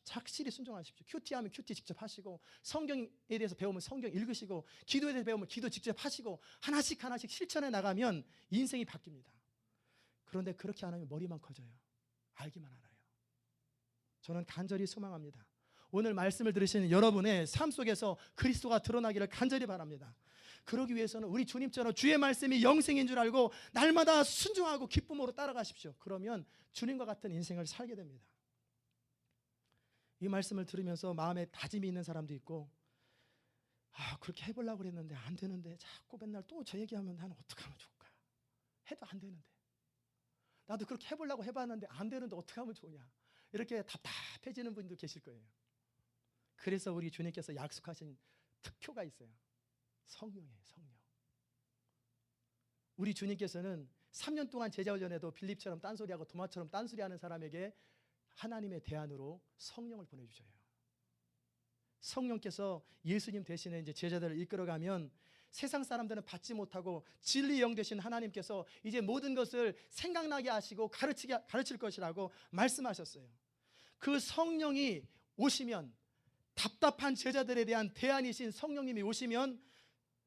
착실히 순종하십시오. 큐티하면 큐티 직접 하시고, 성경에 대해서 배우면 성경 읽으시고, 기도에 대해서 배우면 기도 직접 하시고, 하나씩 하나씩 실천해 나가면 인생이 바뀝니다. 그런데 그렇게 안 하면 머리만 커져요. 알기만 알아요. 저는 간절히 소망합니다. 오늘 말씀을 들으시는 여러분의 삶 속에서 그리스도가 드러나기를 간절히 바랍니다. 그러기 위해서는 우리 주님처럼 주의 말씀이 영생인 줄 알고 날마다 순종하고 기쁨으로 따라가십시오. 그러면 주님과 같은 인생을 살게 됩니다. 이 말씀을 들으면서 마음에 다짐이 있는 사람도 있고, 그렇게 해보려고 그랬는데 안 되는데 자꾸 맨날 또 저 얘기하면 나는 어떻게 하면 좋을까? 해도 안 되는데, 나도 그렇게 해보려고 해봤는데 안 되는데 어떻게 하면 좋으냐? 이렇게 답답해지는 분도 계실 거예요. 그래서 우리 주님께서 약속하신 특효가 있어요. 성령이에요. 성령. 우리 주님께서는 3년 동안 제자훈련에도 빌립처럼 딴소리하고 도마처럼 딴소리하는 사람에게 하나님의 대안으로 성령을 보내주셔요. 성령께서 예수님 대신에 이제 제자들을 이끌어가면 세상 사람들은 받지 못하고 진리의 영 되신 하나님께서 이제 모든 것을 생각나게 하시고 가르칠 것이라고 말씀하셨어요. 그 성령이 오시면, 답답한 제자들에 대한 대안이신 성령님이 오시면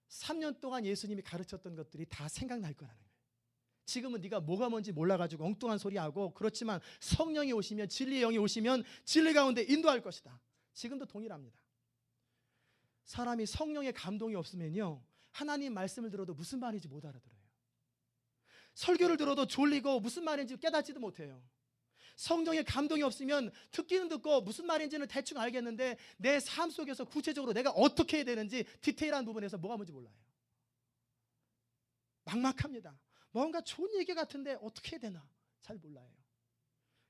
3년 동안 예수님이 가르쳤던 것들이 다 생각날 거라는 거예요. 지금은 네가 뭐가 뭔지 몰라가지고 엉뚱한 소리하고 그렇지만 성령이 오시면, 진리의 영이 오시면 진리 가운데 인도할 것이다. 지금도 동일합니다. 사람이 성령의 감동이 없으면요, 하나님 말씀을 들어도 무슨 말인지 못 알아들어요. 설교를 들어도 졸리고 무슨 말인지 깨닫지도 못해요. 성령의 감동이 없으면 듣기는 듣고 무슨 말인지는 대충 알겠는데 내 삶 속에서 구체적으로 내가 어떻게 해야 되는지 디테일한 부분에서 뭐가 뭔지 몰라요. 막막합니다. 뭔가 좋은 얘기 같은데 어떻게 해야 되나 잘 몰라요.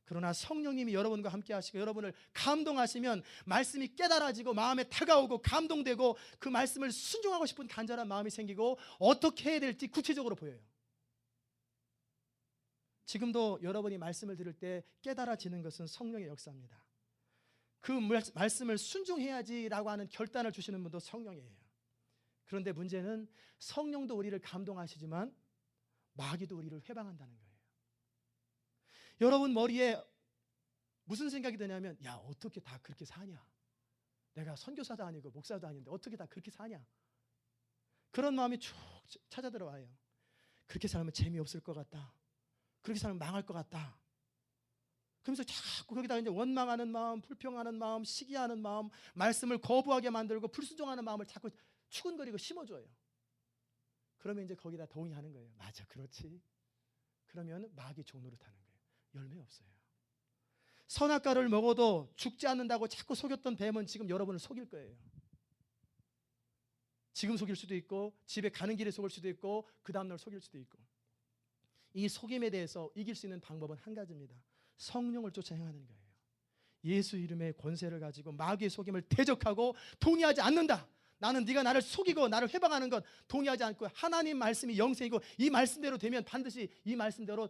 그러나 성령님이 여러분과 함께 하시고 여러분을 감동하시면 말씀이 깨달아지고 마음에 다가오고 감동되고 그 말씀을 순종하고 싶은 간절한 마음이 생기고 어떻게 해야 될지 구체적으로 보여요. 지금도 여러분이 말씀을 들을 때 깨달아지는 것은 성령의 역사입니다. 그 말씀을 순종해야지라고 하는 결단을 주시는 분도 성령이에요. 그런데 문제는 성령도 우리를 감동하시지만 마귀도 우리를 회방한다는 거예요. 여러분 머리에 무슨 생각이 드냐면, 야, 어떻게 다 그렇게 사냐? 내가 선교사도 아니고 목사도 아닌데 어떻게 다 그렇게 사냐? 그런 마음이 쭉 찾아 들어와요. 그렇게 살면 재미없을 것 같다. 그렇게 살면 망할 것 같다. 그러면서 자꾸 거기다 이제 원망하는 마음, 불평하는 마음, 시기하는 마음, 말씀을 거부하게 만들고 불순종하는 마음을 자꾸 추근거리고 심어줘요. 그러면 이제 거기다 동의하는 거예요. 맞아, 그렇지. 그러면 마귀 종노릇하는 거예요. 열매 없어요. 선악과를 먹어도 죽지 않는다고 자꾸 속였던 뱀은 지금 여러분을 속일 거예요. 지금 속일 수도 있고, 집에 가는 길에 속일 수도 있고, 그 다음날 속일 수도 있고. 이 속임에 대해서 이길 수 있는 방법은 한 가지입니다. 성령을 쫓아 행하는 거예요. 예수 이름의 권세를 가지고 마귀의 속임을 대적하고 동의하지 않는다. 나는 네가 나를 속이고 나를 회방하는 것 동의하지 않고, 하나님 말씀이 영생이고 이 말씀대로 되면 반드시 이 말씀대로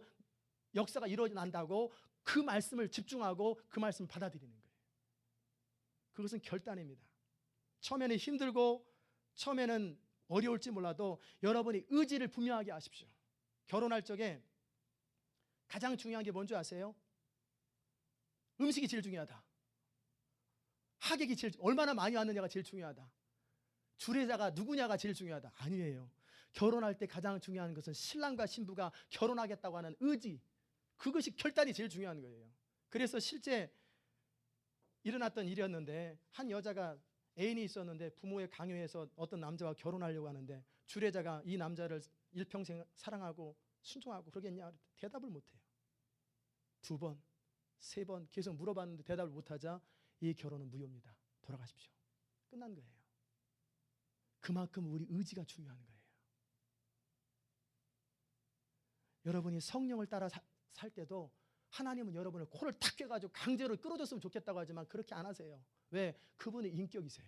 역사가 이루어진다고 그 말씀을 집중하고 그 말씀을 받아들이는 거예요. 그것은 결단입니다. 처음에는 힘들고 처음에는 어려울지 몰라도 여러분이 의지를 분명하게 하십시오. 결혼할 적에 가장 중요한 게 뭔지 아세요? 음식이 제일 중요하다. 하객이 얼마나 많이 왔느냐가 제일 중요하다. 주례자가 누구냐가 제일 중요하다. 아니에요. 결혼할 때 가장 중요한 것은 신랑과 신부가 결혼하겠다고 하는 의지, 그것이 결단이 제일 중요한 거예요. 그래서 실제 일어났던 일이었는데, 한 여자가 애인이 있었는데 부모의 강요에서 어떤 남자와 결혼하려고 하는데, 주례자가 이 남자를 일평생 사랑하고 순종하고 그러겠냐? 대답을 못해요. 2번, 3번 계속 물어봤는데 대답을 못하자 이 결혼은 무효입니다. 돌아가십시오. 끝난 거예요. 그만큼 우리 의지가 중요한 거예요. 여러분이 성령을 따라 살 때도 하나님은 여러분을 코를 탁 껴가지고 강제로 끌어줬으면 좋겠다고 하지만 그렇게 안 하세요. 왜? 그분의 인격이세요.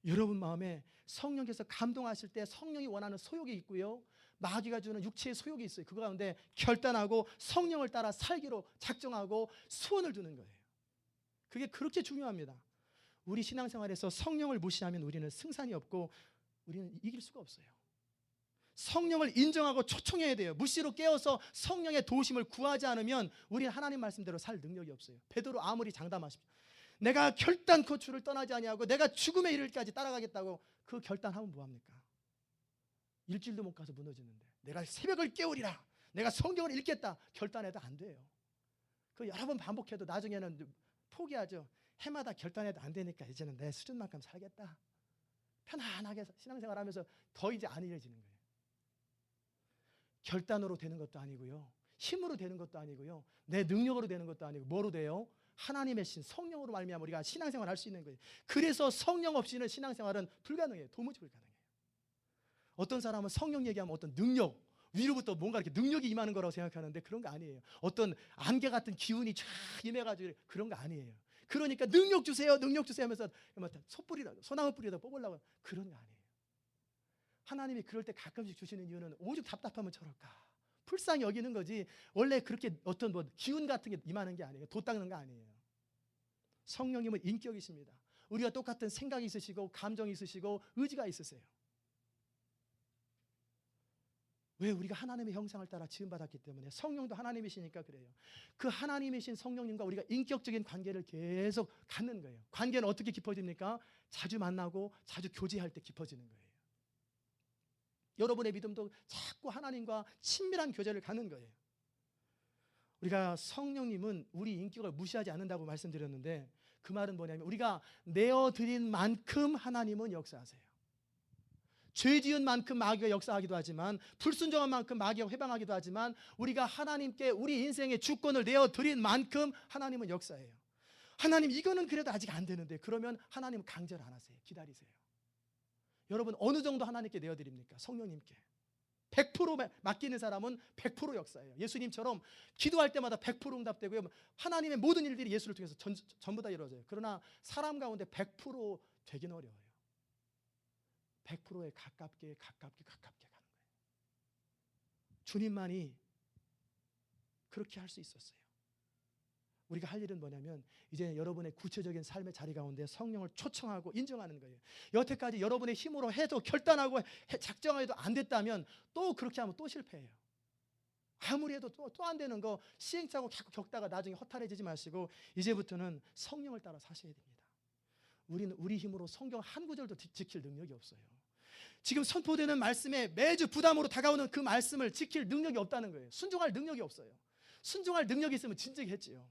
여러분 마음에 성령께서 감동하실 때 성령이 원하는 소욕이 있고요, 마귀가 주는 육체의 소욕이 있어요. 그 가운데 결단하고 성령을 따라 살기로 작정하고 소원을 두는 거예요. 그게 그렇게 중요합니다. 우리 신앙생활에서 성령을 무시하면 우리는 승산이 없고 우리는 이길 수가 없어요. 성령을 인정하고 초청해야 돼요. 무시로 깨어서 성령의 도우심을 구하지 않으면 우리는 하나님 말씀대로 살 능력이 없어요. 베드로 아무리 장담하십시오. 내가 결단코 주를 떠나지 아니하고 내가 죽음에 이르기까지 따라가겠다고 그 결단하면 뭐합니까? 일주일도 못 가서 무너지는데, 내가 새벽을 깨우리라, 내가 성경을 읽겠다 결단해도 안 돼요. 그 여러 번 반복해도 나중에는 포기하죠. 해마다 결단해도 안 되니까 이제는 내 수준만큼 살겠다. 편안하게 신앙생활하면서 더 이제 안 이어지는 거예요. 결단으로 되는 것도 아니고요, 힘으로 되는 것도 아니고요, 내 능력으로 되는 것도 아니고 뭐로 돼요? 하나님의 신 성령으로 말미암아 우리가 신앙생활을 할 수 있는 거예요. 그래서 성령 없이는 신앙생활은 불가능해요. 도무지 불가능해요. 어떤 사람은 성령 얘기하면 어떤 능력, 위로부터 뭔가 이렇게 능력이 임하는 거라고 생각하는데 그런 거 아니에요. 어떤 안개 같은 기운이 쫙 임해가지고 그런 거 아니에요. 그러니까 능력 주세요 하면서 소나무 뿌리다 뽑으려고, 그런 거 아니에요. 하나님이 그럴 때 가끔씩 주시는 이유는 오죽 답답하면 저럴까, 불쌍히 여기는 거지, 원래 그렇게 어떤 기운 같은 게 임하는 게 아니에요. 도 닦는 거 아니에요. 성령님은 인격이십니다. 우리가 똑같은 생각이 있으시고 감정이 있으시고 의지가 있으세요. 왜? 우리가 하나님의 형상을 따라 지음받았기 때문에. 성령도 하나님이시니까 그래요. 그 하나님이신 성령님과 우리가 인격적인 관계를 계속 갖는 거예요. 관계는 어떻게 깊어집니까? 자주 만나고 자주 교제할 때 깊어지는 거예요. 여러분의 믿음도 자꾸 하나님과 친밀한 교제를 갖는 거예요. 우리가 성령님은 우리 인격을 무시하지 않는다고 말씀드렸는데, 그 말은 뭐냐면 우리가 내어드린 만큼 하나님은 역사하세요. 죄 지은 만큼 마귀가 역사하기도 하지만, 불순종한 만큼 마귀가 회방하기도 하지만, 우리가 하나님께 우리 인생의 주권을 내어드린 만큼 하나님은 역사해요. 하나님 이거는 그래도 아직 안 되는데, 그러면 하나님은 강제를 안 하세요. 기다리세요. 여러분 어느 정도 하나님께 내어드립니까? 성령님께 100% 맡기는 사람은 100% 역사예요. 예수님처럼 기도할 때마다 100% 응답되고요, 하나님의 모든 일들이 예수를 통해서 전부 다 이루어져요. 그러나 사람 가운데 100% 되긴 어려워요. 100%에 가깝게 가는 거예요. 주님만이 그렇게 할 수 있었어요. 우리가 할 일은 뭐냐면 이제 여러분의 구체적인 삶의 자리 가운데 성령을 초청하고 인정하는 거예요. 여태까지 여러분의 힘으로 해도 결단하고 작정해도 안 됐다면 또 그렇게 하면 또 실패해요. 아무리 해도 또 안 되는 거 시행착오 자꾸 겪다가 나중에 허탈해지지 마시고 이제부터는 성령을 따라 사셔야 됩니다. 우리는 우리 힘으로 성경 한 구절도 지킬 능력이 없어요. 지금 선포되는 말씀에 매주 부담으로 다가오는 그 말씀을 지킬 능력이 없다는 거예요. 순종할 능력이 없어요. 순종할 능력이 있으면 진작에 했지요.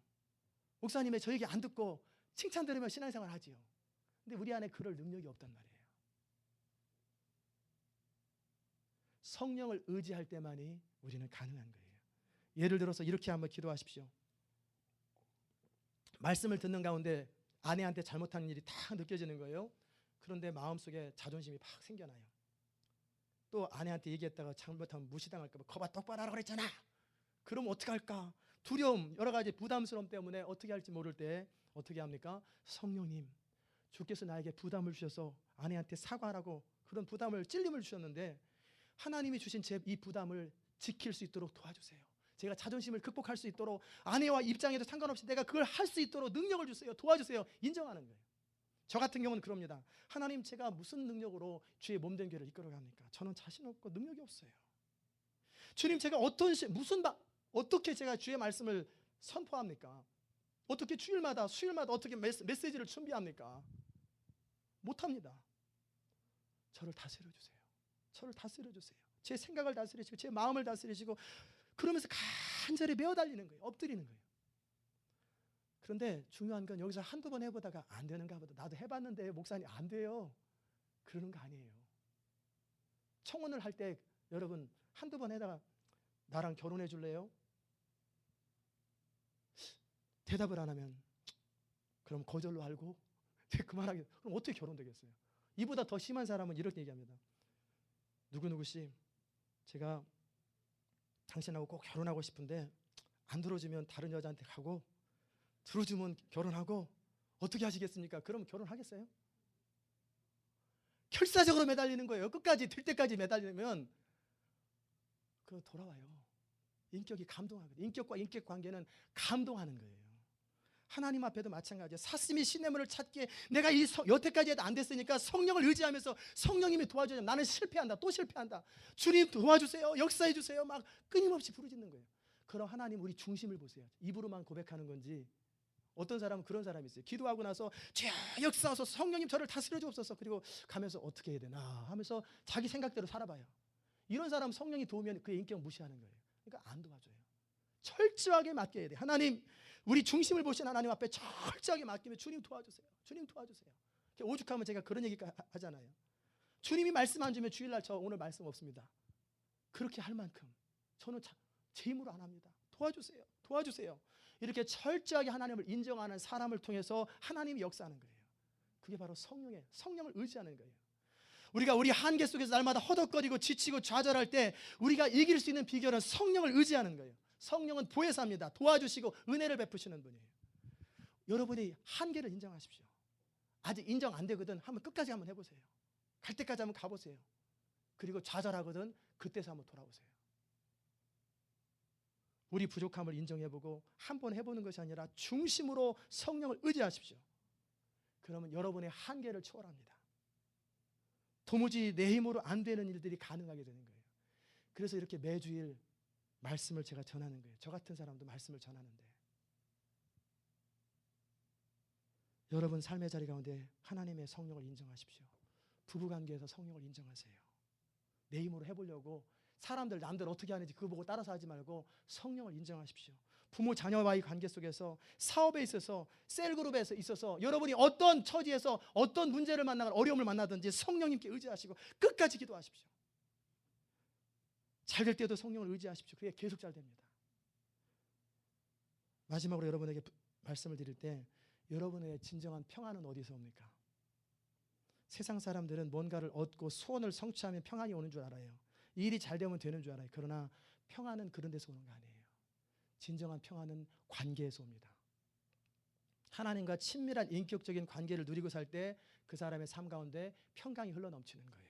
목사님의 저 얘기 안 듣고 칭찬 들으면 신앙생활 하지요. 근데 우리 안에 그럴 능력이 없단 말이에요. 성령을 의지할 때만이 우리는 가능한 거예요. 예를 들어서 이렇게 한번 기도하십시오. 말씀을 듣는 가운데 아내한테 잘못한 일이 딱 느껴지는 거예요. 그런데 마음속에 자존심이 팍 생겨나요. 또 아내한테 얘기했다가 잘못하면 무시당할까 봐 거봐 똑바로 하라고 그랬잖아. 그럼 어떡할까? 두려움, 여러 가지 부담스러움 때문에 어떻게 할지 모를 때 어떻게 합니까? 성령님, 주께서 나에게 부담을 주셔서 아내한테 사과하라고 그런 부담을 찔림을 주셨는데 하나님이 주신 제 이 부담을 지킬 수 있도록 도와주세요. 제가 자존심을 극복할 수 있도록 아내와 입장에도 상관없이 내가 그걸 할 수 있도록 능력을 주세요. 도와주세요. 인정하는 거예요. 저 같은 경우는 그럽니다. 하나님, 제가 무슨 능력으로 주의 몸된 교회를 이끌어갑니까? 저는 자신 없고 능력이 없어요. 주님, 제가 어떻게 제가 주의 말씀을 선포합니까? 어떻게 주일마다 수요일마다 어떻게 메시지를 준비합니까? 못합니다. 저를 다스려 주세요. 저를 다스려 주세요. 제 생각을 다스리시고 제 마음을 다스리시고 그러면서 간절히 매어달리는 거예요. 엎드리는 거예요. 그런데 중요한 건 여기서 한두 번 해보다가 안 되는가 보다. 나도 해봤는데 목사님 안 돼요. 그러는 거 아니에요. 청혼을 할 때 여러분 한두 번 해다가 나랑 결혼해 줄래요? 대답을 안 하면 그럼 거절로 알고 그만하게. 그럼 어떻게 결혼되겠어요? 이보다 더 심한 사람은 이렇게 얘기합니다. 누구누구씨, 제가 당신하고 꼭 결혼하고 싶은데 안 들어주면 다른 여자한테 가고 들어주면 결혼하고 어떻게 하시겠습니까? 그럼 결혼하겠어요? 결사적으로 매달리는 거예요. 끝까지 될 때까지 매달리면 그 돌아와요. 인격이 감동하거든요. 인격과 인격 관계는 감동하는 거예요. 하나님 앞에도 마찬가지예요. 사슴이 시냇물을 찾기에 내가 여태까지 해도 안 됐으니까 성령을 의지하면서 성령님이 도와줘야 나는 실패한다. 또 실패한다. 주님 도와주세요. 역사해 주세요. 막 끊임없이 부르짖는 거예요. 그럼 하나님 우리 중심을 보세요. 입으로만 고백하는 건지 어떤 사람은 그런 사람이 있어요. 기도하고 나서 주여 역사하소서 성령님 저를 다스려 주옵소서 그리고 가면서 어떻게 해야 되나 하면서 자기 생각대로 살아봐요. 이런 사람 성령이 도우면 그의 인격 무시하는 거예요. 그러니까 안 도와줘요. 철저하게 맡겨야 돼요. 하나님 우리 중심을 보신 하나님 앞에 철저하게 맡기면 주님 도와주세요. 주님 도와주세요. 오죽하면 제가 그런 얘기 하잖아요. 주님이 말씀 안 주면 주일날 저 오늘 말씀 없습니다. 그렇게 할 만큼 저는 제 힘으로 안 합니다. 도와주세요. 도와주세요. 이렇게 철저하게 하나님을 인정하는 사람을 통해서 하나님이 역사하는 거예요. 그게 바로 성령을 의지하는 거예요. 우리가 우리 한계 속에서 날마다 허덕거리고 지치고 좌절할 때 우리가 이길 수 있는 비결은 성령을 의지하는 거예요. 성령은 보혜사입니다. 도와주시고 은혜를 베푸시는 분이에요. 여러분이 한계를 인정하십시오. 아직 인정 안 되거든 한번 끝까지 한번 해보세요. 갈 때까지 한번 가보세요. 그리고 좌절하거든 그때서 한번 돌아오세요. 우리 부족함을 인정해보고 한번 해보는 것이 아니라 중심으로 성령을 의지하십시오. 그러면 여러분의 한계를 초월합니다. 도무지 내 힘으로 안 되는 일들이 가능하게 되는 거예요. 그래서 이렇게 매주일 말씀을 제가 전하는 거예요. 저 같은 사람도 말씀을 전하는데 여러분 삶의 자리 가운데 하나님의 성령을 인정하십시오. 부부관계에서 성령을 인정하세요. 내 힘으로 해보려고 사람들 남들 어떻게 하는지 그거 보고 따라서 하지 말고 성령을 인정하십시오. 부모 자녀와의 관계 속에서 사업에 있어서 셀그룹에서 있어서 여러분이 어떤 처지에서 어떤 문제를 만나거나 어려움을 만나든지 성령님께 의지하시고 끝까지 기도하십시오. 잘 될 때도 성령을 의지하십시오. 그게 계속 잘 됩니다. 마지막으로 여러분에게 말씀을 드릴 때 여러분의 진정한 평안은 어디서 옵니까? 세상 사람들은 뭔가를 얻고 소원을 성취하면 평안이 오는 줄 알아요. 일이 잘 되면 되는 줄 알아요. 그러나 평안은 그런 데서 오는 거 아니에요. 진정한 평안은 관계에서 옵니다. 하나님과 친밀한 인격적인 관계를 누리고 살 때 그 사람의 삶 가운데 평강이 흘러넘치는 거예요.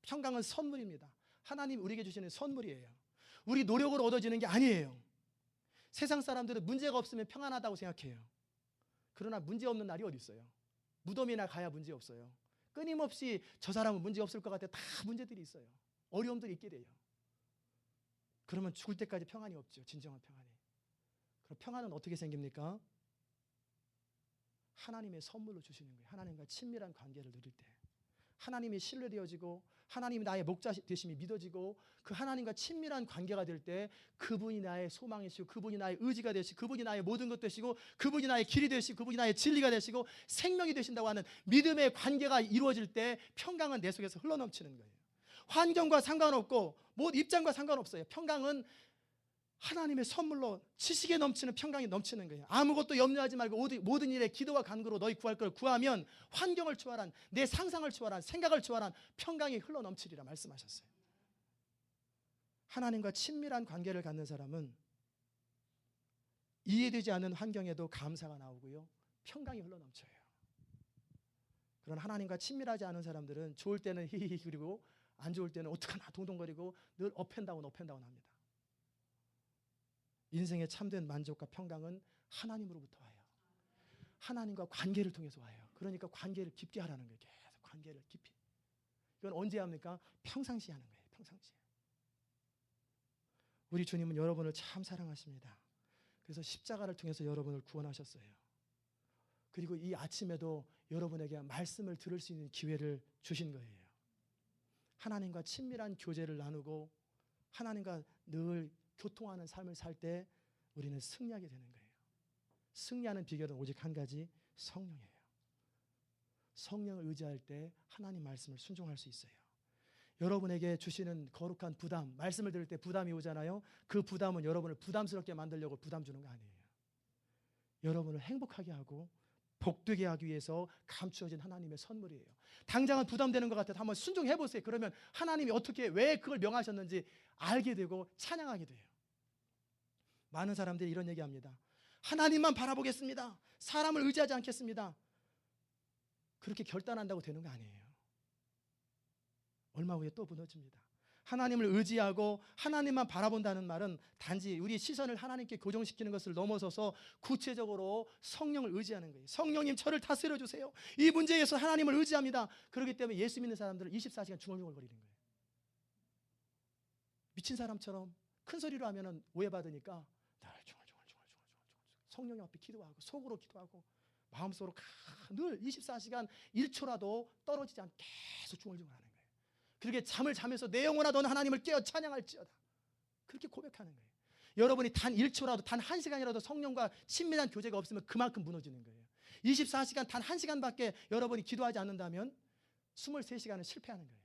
평강은 선물입니다. 하나님 우리에게 주시는 선물이에요. 우리 노력으로 얻어지는 게 아니에요. 세상 사람들은 문제가 없으면 평안하다고 생각해요. 그러나 문제 없는 날이 어디 있어요? 무덤이나 가야 문제 없어요. 끊임없이 저 사람은 문제 없을 것 같아 다 문제들이 있어요. 어려움들이 있게 돼요. 그러면 죽을 때까지 평안이 없죠. 진정한 평안이. 그럼 평안은 어떻게 생깁니까? 하나님의 선물로 주시는 거예요. 하나님과 친밀한 관계를 누릴 때 하나님이 신뢰되어지고 하나님이 나의 목자 되심이 믿어지고 그 하나님과 친밀한 관계가 될 때 그분이 나의 소망이시고 그분이 나의 의지가 되시고 그분이 나의 모든 것 되시고 그분이 나의 길이 되시고 그분이 나의 진리가 되시고 생명이 되신다고 하는 믿음의 관계가 이루어질 때 평강은 내 속에서 흘러넘치는 거예요. 환경과 상관없고 입장과 상관없어요. 평강은 하나님의 선물로 지식에 넘치는 평강이 넘치는 거예요. 아무것도 염려하지 말고 모든 일에 기도와 간구로 너희 구할 걸 구하면 환경을 초월한 내 상상을 초월한 생각을 초월한 평강이 흘러넘치리라 말씀하셨어요. 하나님과 친밀한 관계를 갖는 사람은 이해되지 않는 환경에도 감사가 나오고요, 평강이 흘러넘쳐요. 그런 하나님과 친밀하지 않은 사람들은 좋을 때는 히히히 그리고 안 좋을 때는 어떡하나 동동거리고 늘 업앤다운 합니다. 인생의 참된 만족과 평강은 하나님으로부터 와요. 하나님과 관계를 통해서 와요. 그러니까 관계를 깊게 하라는 거예요. 계속 관계를 깊이. 이건 언제 합니까? 평상시에 하는 거예요. 평상시에. 우리 주님은 여러분을 참 사랑하십니다. 그래서 십자가를 통해서 여러분을 구원하셨어요. 그리고 이 아침에도 여러분에게 말씀을 들을 수 있는 기회를 주신 거예요. 하나님과 친밀한 교제를 나누고 하나님과 늘 교통하는 삶을 살 때 우리는 승리하게 되는 거예요. 승리하는 비결은 오직 한 가지, 성령이에요. 성령을 의지할 때 하나님 말씀을 순종할 수 있어요. 여러분에게 주시는 거룩한 부담, 말씀을 들을 때 부담이 오잖아요. 그 부담은 여러분을 부담스럽게 만들려고 부담 주는 거 아니에요. 여러분을 행복하게 하고 복되게 하기 위해서 감추어진 하나님의 선물이에요. 당장은 부담되는 것 같아도 한번 순종해 보세요. 그러면 하나님이 어떻게 왜 그걸 명하셨는지 알게 되고 찬양하게 돼요. 많은 사람들이 이런 얘기합니다. 하나님만 바라보겠습니다. 사람을 의지하지 않겠습니다. 그렇게 결단한다고 되는 거 아니에요. 얼마 후에 또 무너집니다. 하나님을 의지하고 하나님만 바라본다는 말은 단지 우리 시선을 하나님께 고정시키는 것을 넘어서서 구체적으로 성령을 의지하는 거예요. 성령님 저를 다스려 주세요. 이 문제에서 하나님을 의지합니다. 그렇기 때문에 예수 믿는 사람들은 24시간 중얼중얼거리는 거예요. 미친 사람처럼 큰 소리로 하면 오해받으니까 늘 중얼중얼 성령님 앞에 기도하고 속으로 기도하고 마음속으로 늘 24시간 1초라도 떨어지지 않고 계속 중얼중얼하는 거예요. 그렇게 잠을 자면서 내 영혼아 너는 하나님을 깨어 찬양할지어다. 그렇게 고백하는 거예요. 여러분이 단 1초라도 단 1시간이라도 성령과 친밀한 교제가 없으면 그만큼 무너지는 거예요. 24시간 단 1시간밖에 여러분이 기도하지 않는다면 23시간은 실패하는 거예요.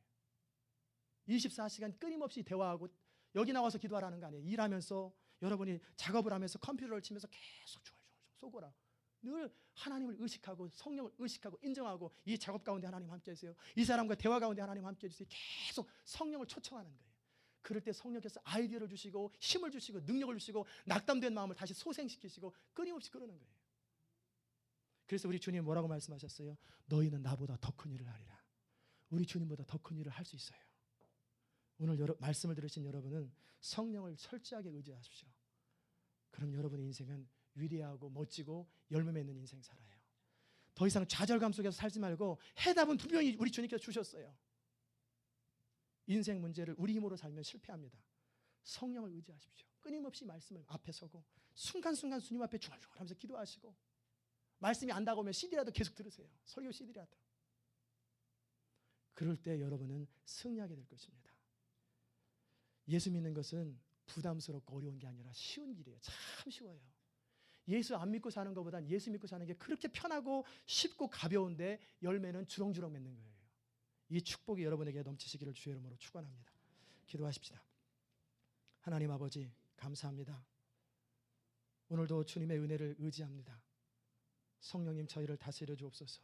24시간 끊임없이 대화하고 여기 나와서 기도하라는 거 아니에요. 일하면서 여러분이 작업을 하면서 컴퓨터를 치면서 계속 속어라. 늘 하나님을 의식하고 성령을 의식하고 인정하고 이 작업 가운데 하나님 함께 해주세요. 이 사람과 대화 가운데 하나님 함께 해주세요. 계속 성령을 초청하는 거예요. 그럴 때 성령께서 아이디어를 주시고 힘을 주시고 능력을 주시고 낙담된 마음을 다시 소생시키시고 끊임없이 그러는 거예요. 그래서 우리 주님 뭐라고 말씀하셨어요? 너희는 나보다 더 큰 일을 하리라. 우리 주님보다 더 큰 일을 할 수 있어요. 오늘 말씀을 들으신 여러분은 성령을 철저하게 의지하십시오. 그럼 여러분의 인생은 위대하고 멋지고 열매 맺는 인생 살아요. 더 이상 좌절감 속에서 살지 말고 해답은 분명히 우리 주님께서 주셨어요. 인생 문제를 우리 힘으로 살면 실패합니다. 성령을 의지하십시오. 끊임없이 말씀을 앞에 서고 순간순간 주님 앞에 중얼중얼하면서 기도하시고 말씀이 안 다가오면 CD라도 계속 들으세요. 설교 CD라도. 그럴 때 여러분은 승리하게 될 것입니다. 예수 믿는 것은 부담스럽고 어려운 게 아니라 쉬운 길이에요. 참 쉬워요. 예수 안 믿고 사는 것보단 예수 믿고 사는 게 그렇게 편하고 쉽고 가벼운데 열매는 주렁주렁 맺는 거예요. 이 축복이 여러분에게 넘치시기를 주의 이름으로 축원합니다. 기도하십시다. 하나님 아버지 감사합니다. 오늘도 주님의 은혜를 의지합니다. 성령님 저희를 다스려 주옵소서.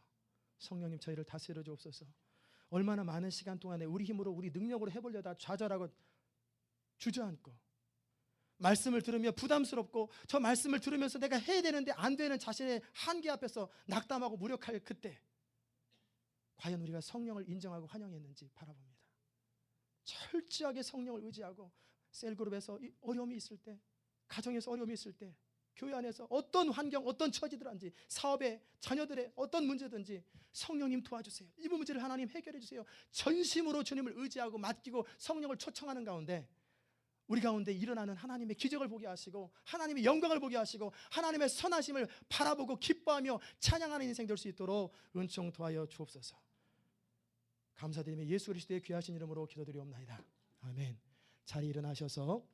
성령님 저희를 다스려 주옵소서. 얼마나 많은 시간 동안에 우리 힘으로 우리 능력으로 해보려다 좌절하고 주저앉고 말씀을 들으며 부담스럽고 저 말씀을 들으면서 내가 해야 되는데 안 되는 자신의 한계 앞에서 낙담하고 무력할 그때 과연 우리가 성령을 인정하고 환영했는지 바라봅니다. 철저하게 성령을 의지하고 셀그룹에서 어려움이 있을 때, 가정에서 어려움이 있을 때, 교회 안에서 어떤 환경, 어떤 처지들한지, 사업에, 자녀들의 어떤 문제든지 성령님 도와주세요. 이 문제를 하나님 해결해 주세요. 전심으로 주님을 의지하고 맡기고 성령을 초청하는 가운데 우리 가운데 일어나는 하나님의 기적을 보게 하시고 하나님의 영광을 보게 하시고 하나님의 선하심을 바라보고 기뻐하며 찬양하는 인생 될 수 있도록 은총 더하여 주옵소서. 감사드리며 예수 그리스도의 귀하신 이름으로 기도드리옵나이다. 아멘. 자리 일어나셔서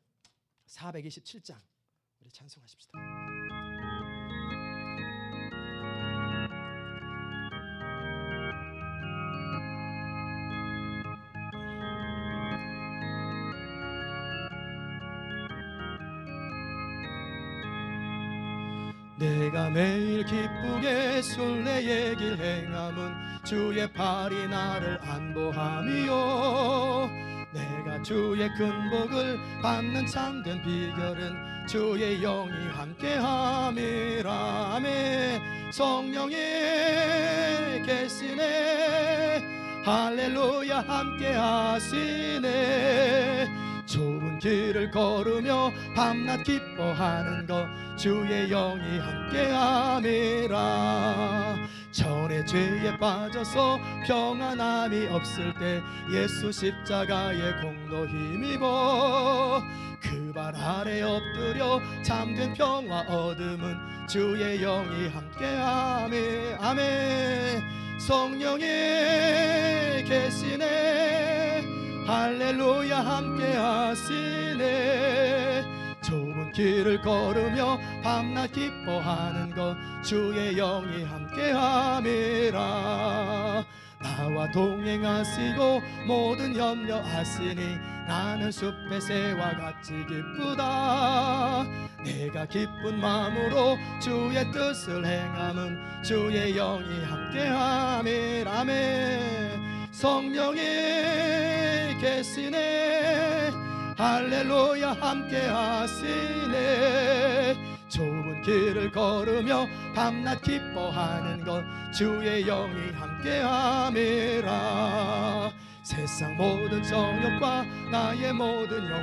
427장 우리 찬송하십시다. 내가 매일 기쁘게 순례의 길 행함은 주의 팔이 나를 안보함이요, 내가 주의 큰 복을 받는 참된 비결은 주의 영이 함께함이라. 아멘. 성령이 계시네, 할렐루야 함께하시네. 좁은 길을 걸으며 밤낮 기뻐하는 것 주의 영이 함께함이라. 전에 죄에 빠져서 평안함이 없을 때 예수 십자가의 공로 힘입어 그 발 아래 엎드려 잠든 평화 얻음은 주의 영이 함께함이. 아멘. 성령이 계시네, 할렐루야 함께하시네. 좁은 길을 걸으며 밤낮 기뻐하는 것 주의 영이 함께함이라. 나와 동행하시고 모든 염려하시니 나는 숲의 새와 같이 기쁘다. 내가 기쁜 마음으로 주의 뜻을 행함은 주의 영이 함께함이라. 아멘. 성령이 계시네, 할렐루야 함께하시네. 좁은 길을 걸으며 밤낮 기뻐하는 것 주의 영이 함께함이라. 세상 모든 정욕과 나의 모든 영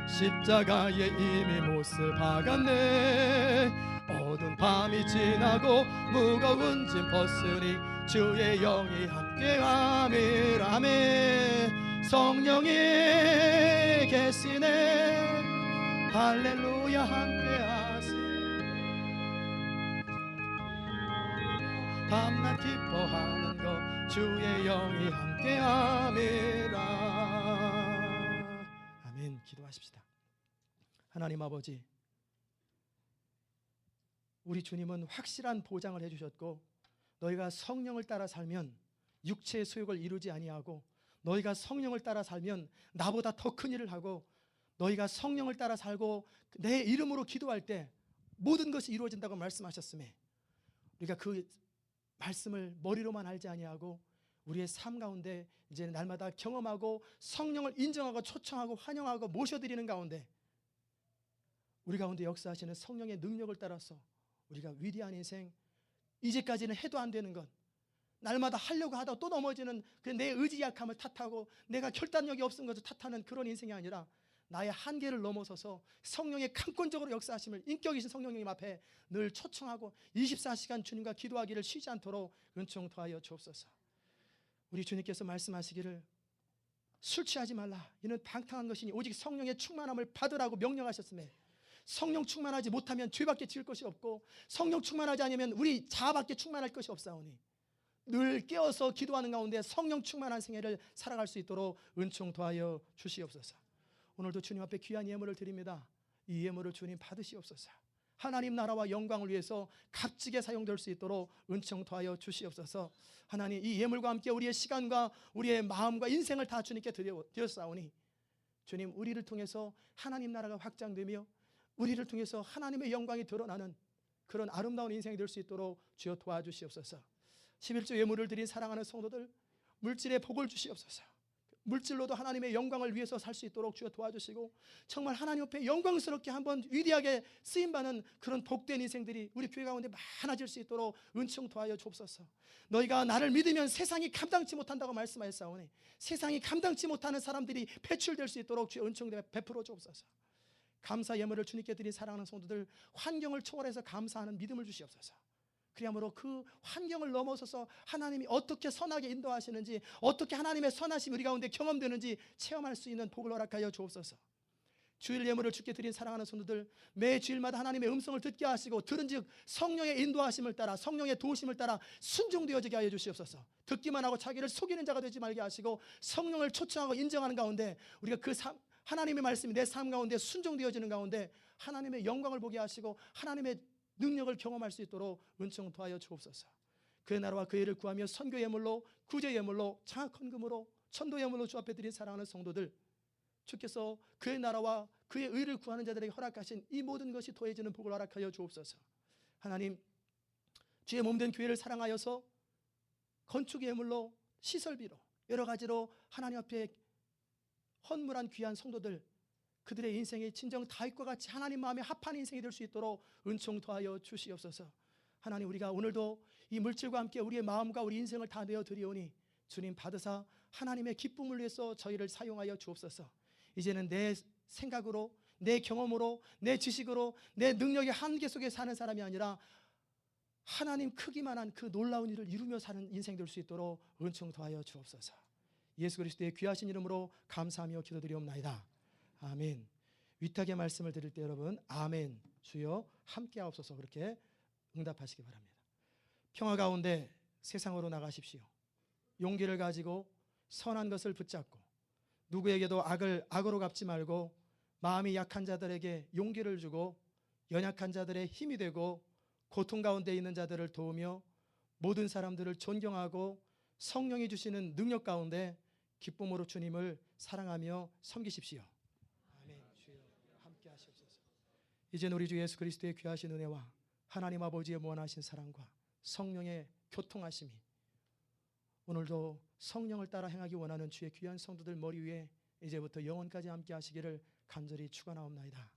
십자가에 이미 못을 박았네. 어두운 밤이 지나고 무거운 짐 벗으니 주의 영이 함께함이라. 아멘. 성령이 계시네, 할렐루야 함께하시네. 밤낮 기뻐하는 것 주의 영이 함께함이라. 아멘. 기도하십시다. 하나님 아버지, 우리 주님은 확실한 보장을 해주셨고 너희가 성령을 따라 살면 육체의 소욕을 이루지 아니하고 너희가 성령을 따라 살면 나보다 더 큰 일을 하고 너희가 성령을 따라 살고 내 이름으로 기도할 때 모든 것이 이루어진다고 말씀하셨음에 우리가 그 말씀을 머리로만 알지 아니하고 우리의 삶 가운데 이제 날마다 경험하고 성령을 인정하고 초청하고 환영하고 모셔드리는 가운데 우리 가운데 역사하시는 성령의 능력을 따라서 우리가 위대한 인생, 이제까지는 해도 안 되는 것, 날마다 하려고 하다가 또 넘어지는 내 의지 약함을 탓하고 내가 결단력이 없은 것을 탓하는 그런 인생이 아니라 나의 한계를 넘어서서 성령의 강권적으로 역사하심을 인격이신 성령님 앞에 늘 초청하고 24시간 주님과 기도하기를 쉬지 않도록 은총 더하여 주옵소서. 우리 주님께서 말씀하시기를 술 취하지 말라, 이는 방탕한 것이니 오직 성령의 충만함을 받으라고 명령하셨음에 성령 충만하지 못하면 죄밖에 지을 것이 없고 성령 충만하지 않으면 우리 자아밖에 충만할 것이 없사오니 늘 깨어서 기도하는 가운데 성령 충만한 생애를 살아갈 수 있도록 은총 더하여 주시옵소서. 오늘도 주님 앞에 귀한 예물을 드립니다. 이 예물을 주님 받으시옵소서. 하나님 나라와 영광을 위해서 값지게 사용될 수 있도록 은총 더하여 주시옵소서. 하나님, 이 예물과 함께 우리의 시간과 우리의 마음과 인생을 다 주님께 드렸사오니 주님, 우리를 통해서 하나님 나라가 확장되며 우리를 통해서 하나님의 영광이 드러나는 그런 아름다운 인생이 될 수 있도록 주여 도와주시옵소서. 11조 예물을 드린 사랑하는 성도들, 물질의 복을 주시옵소서. 물질로도 하나님의 영광을 위해서 살 수 있도록 주여 도와주시고 정말 하나님 앞에 영광스럽게 한번 위대하게 쓰임받는 그런 복된 인생들이 우리 교회 가운데 많아질 수 있도록 은총 더하여 주옵소서. 너희가 나를 믿으면 세상이 감당치 못한다고 말씀하셨사오니 세상이 감당치 못하는 사람들이 배출될 수 있도록 주여 은총 베풀어 주옵소서. 감사 예물을 주님께 드린 사랑하는 성도들, 환경을 초월해서 감사하는 믿음을 주시옵소서. 그야말로 그 환경을 넘어서서 하나님이 어떻게 선하게 인도하시는지, 어떻게 하나님의 선하심이 우리 가운데 경험되는지 체험할 수 있는 복을 허락하여 주옵소서. 주일 예물을 주께 드린 사랑하는 성도들, 매 주일마다 하나님의 음성을 듣게 하시고 들은즉 성령의 인도하심을 따라 성령의 도우심을 따라 순종되어지게 하여 주시옵소서. 듣기만 하고 자기를 속이는 자가 되지 말게 하시고 성령을 초청하고 인정하는 가운데 우리가 하나님의 말씀이 내 삶 가운데 순종되어지는 가운데 하나님의 영광을 보게 하시고 하나님의 능력을 경험할 수 있도록 은총 도하여 주옵소서. 그의 나라와 그의 일을 구하며 선교 예물로, 구제 예물로, 장학 헌금으로, 천도 예물로 주 앞에 드린 사랑하는 성도들, 주께서 그의 나라와 그의 의를 구하는 자들에게 허락하신 이 모든 것이 더해지는 복을 허락하여 주옵소서. 하나님, 주의 몸된 교회를 사랑하여서 건축 예물로, 시설비로, 여러 가지로 하나님 앞에 헌물한 귀한 성도들, 그들의 인생이 진정 다윗과 같이 하나님 마음에 합한 인생이 될 수 있도록 은총 더하여 주시옵소서. 하나님, 우리가 오늘도 이 물질과 함께 우리의 마음과 우리 인생을 다 내어 드리오니 주님 받으사 하나님의 기쁨을 위해서 저희를 사용하여 주옵소서. 이제는 내 생각으로, 내 경험으로, 내 지식으로, 내 능력의 한계 속에 사는 사람이 아니라 하나님 크기만한 그 놀라운 일을 이루며 사는 인생 될 수 있도록 은총 더하여 주옵소서. 예수 그리스도의 귀하신 이름으로 감사하며 기도드리옵나이다. 아멘. 위탁의 말씀을 드릴 때 여러분 아멘 주여 함께 하옵소서 그렇게 응답하시기 바랍니다. 평화 가운데 세상으로 나가십시오. 용기를 가지고 선한 것을 붙잡고 누구에게도 악을 악으로 갚지 말고 마음이 약한 자들에게 용기를 주고 연약한 자들의 힘이 되고 고통 가운데 있는 자들을 도우며 모든 사람들을 존경하고 성령이 주시는 능력 가운데 기쁨으로 주님을 사랑하며 섬기십시오. 아멘. 주여 함께 하시옵소서. 이제는 우리 주 예수 그리스도의 귀하신 은혜와 하나님 아버지의 무한하신 사랑과 성령의 교통하심이 오늘도 성령을 따라 행하기 원하는 주의 귀한 성도들 머리 위에 이제부터 영원까지 함께 하시기를 간절히 축원하옵나이다.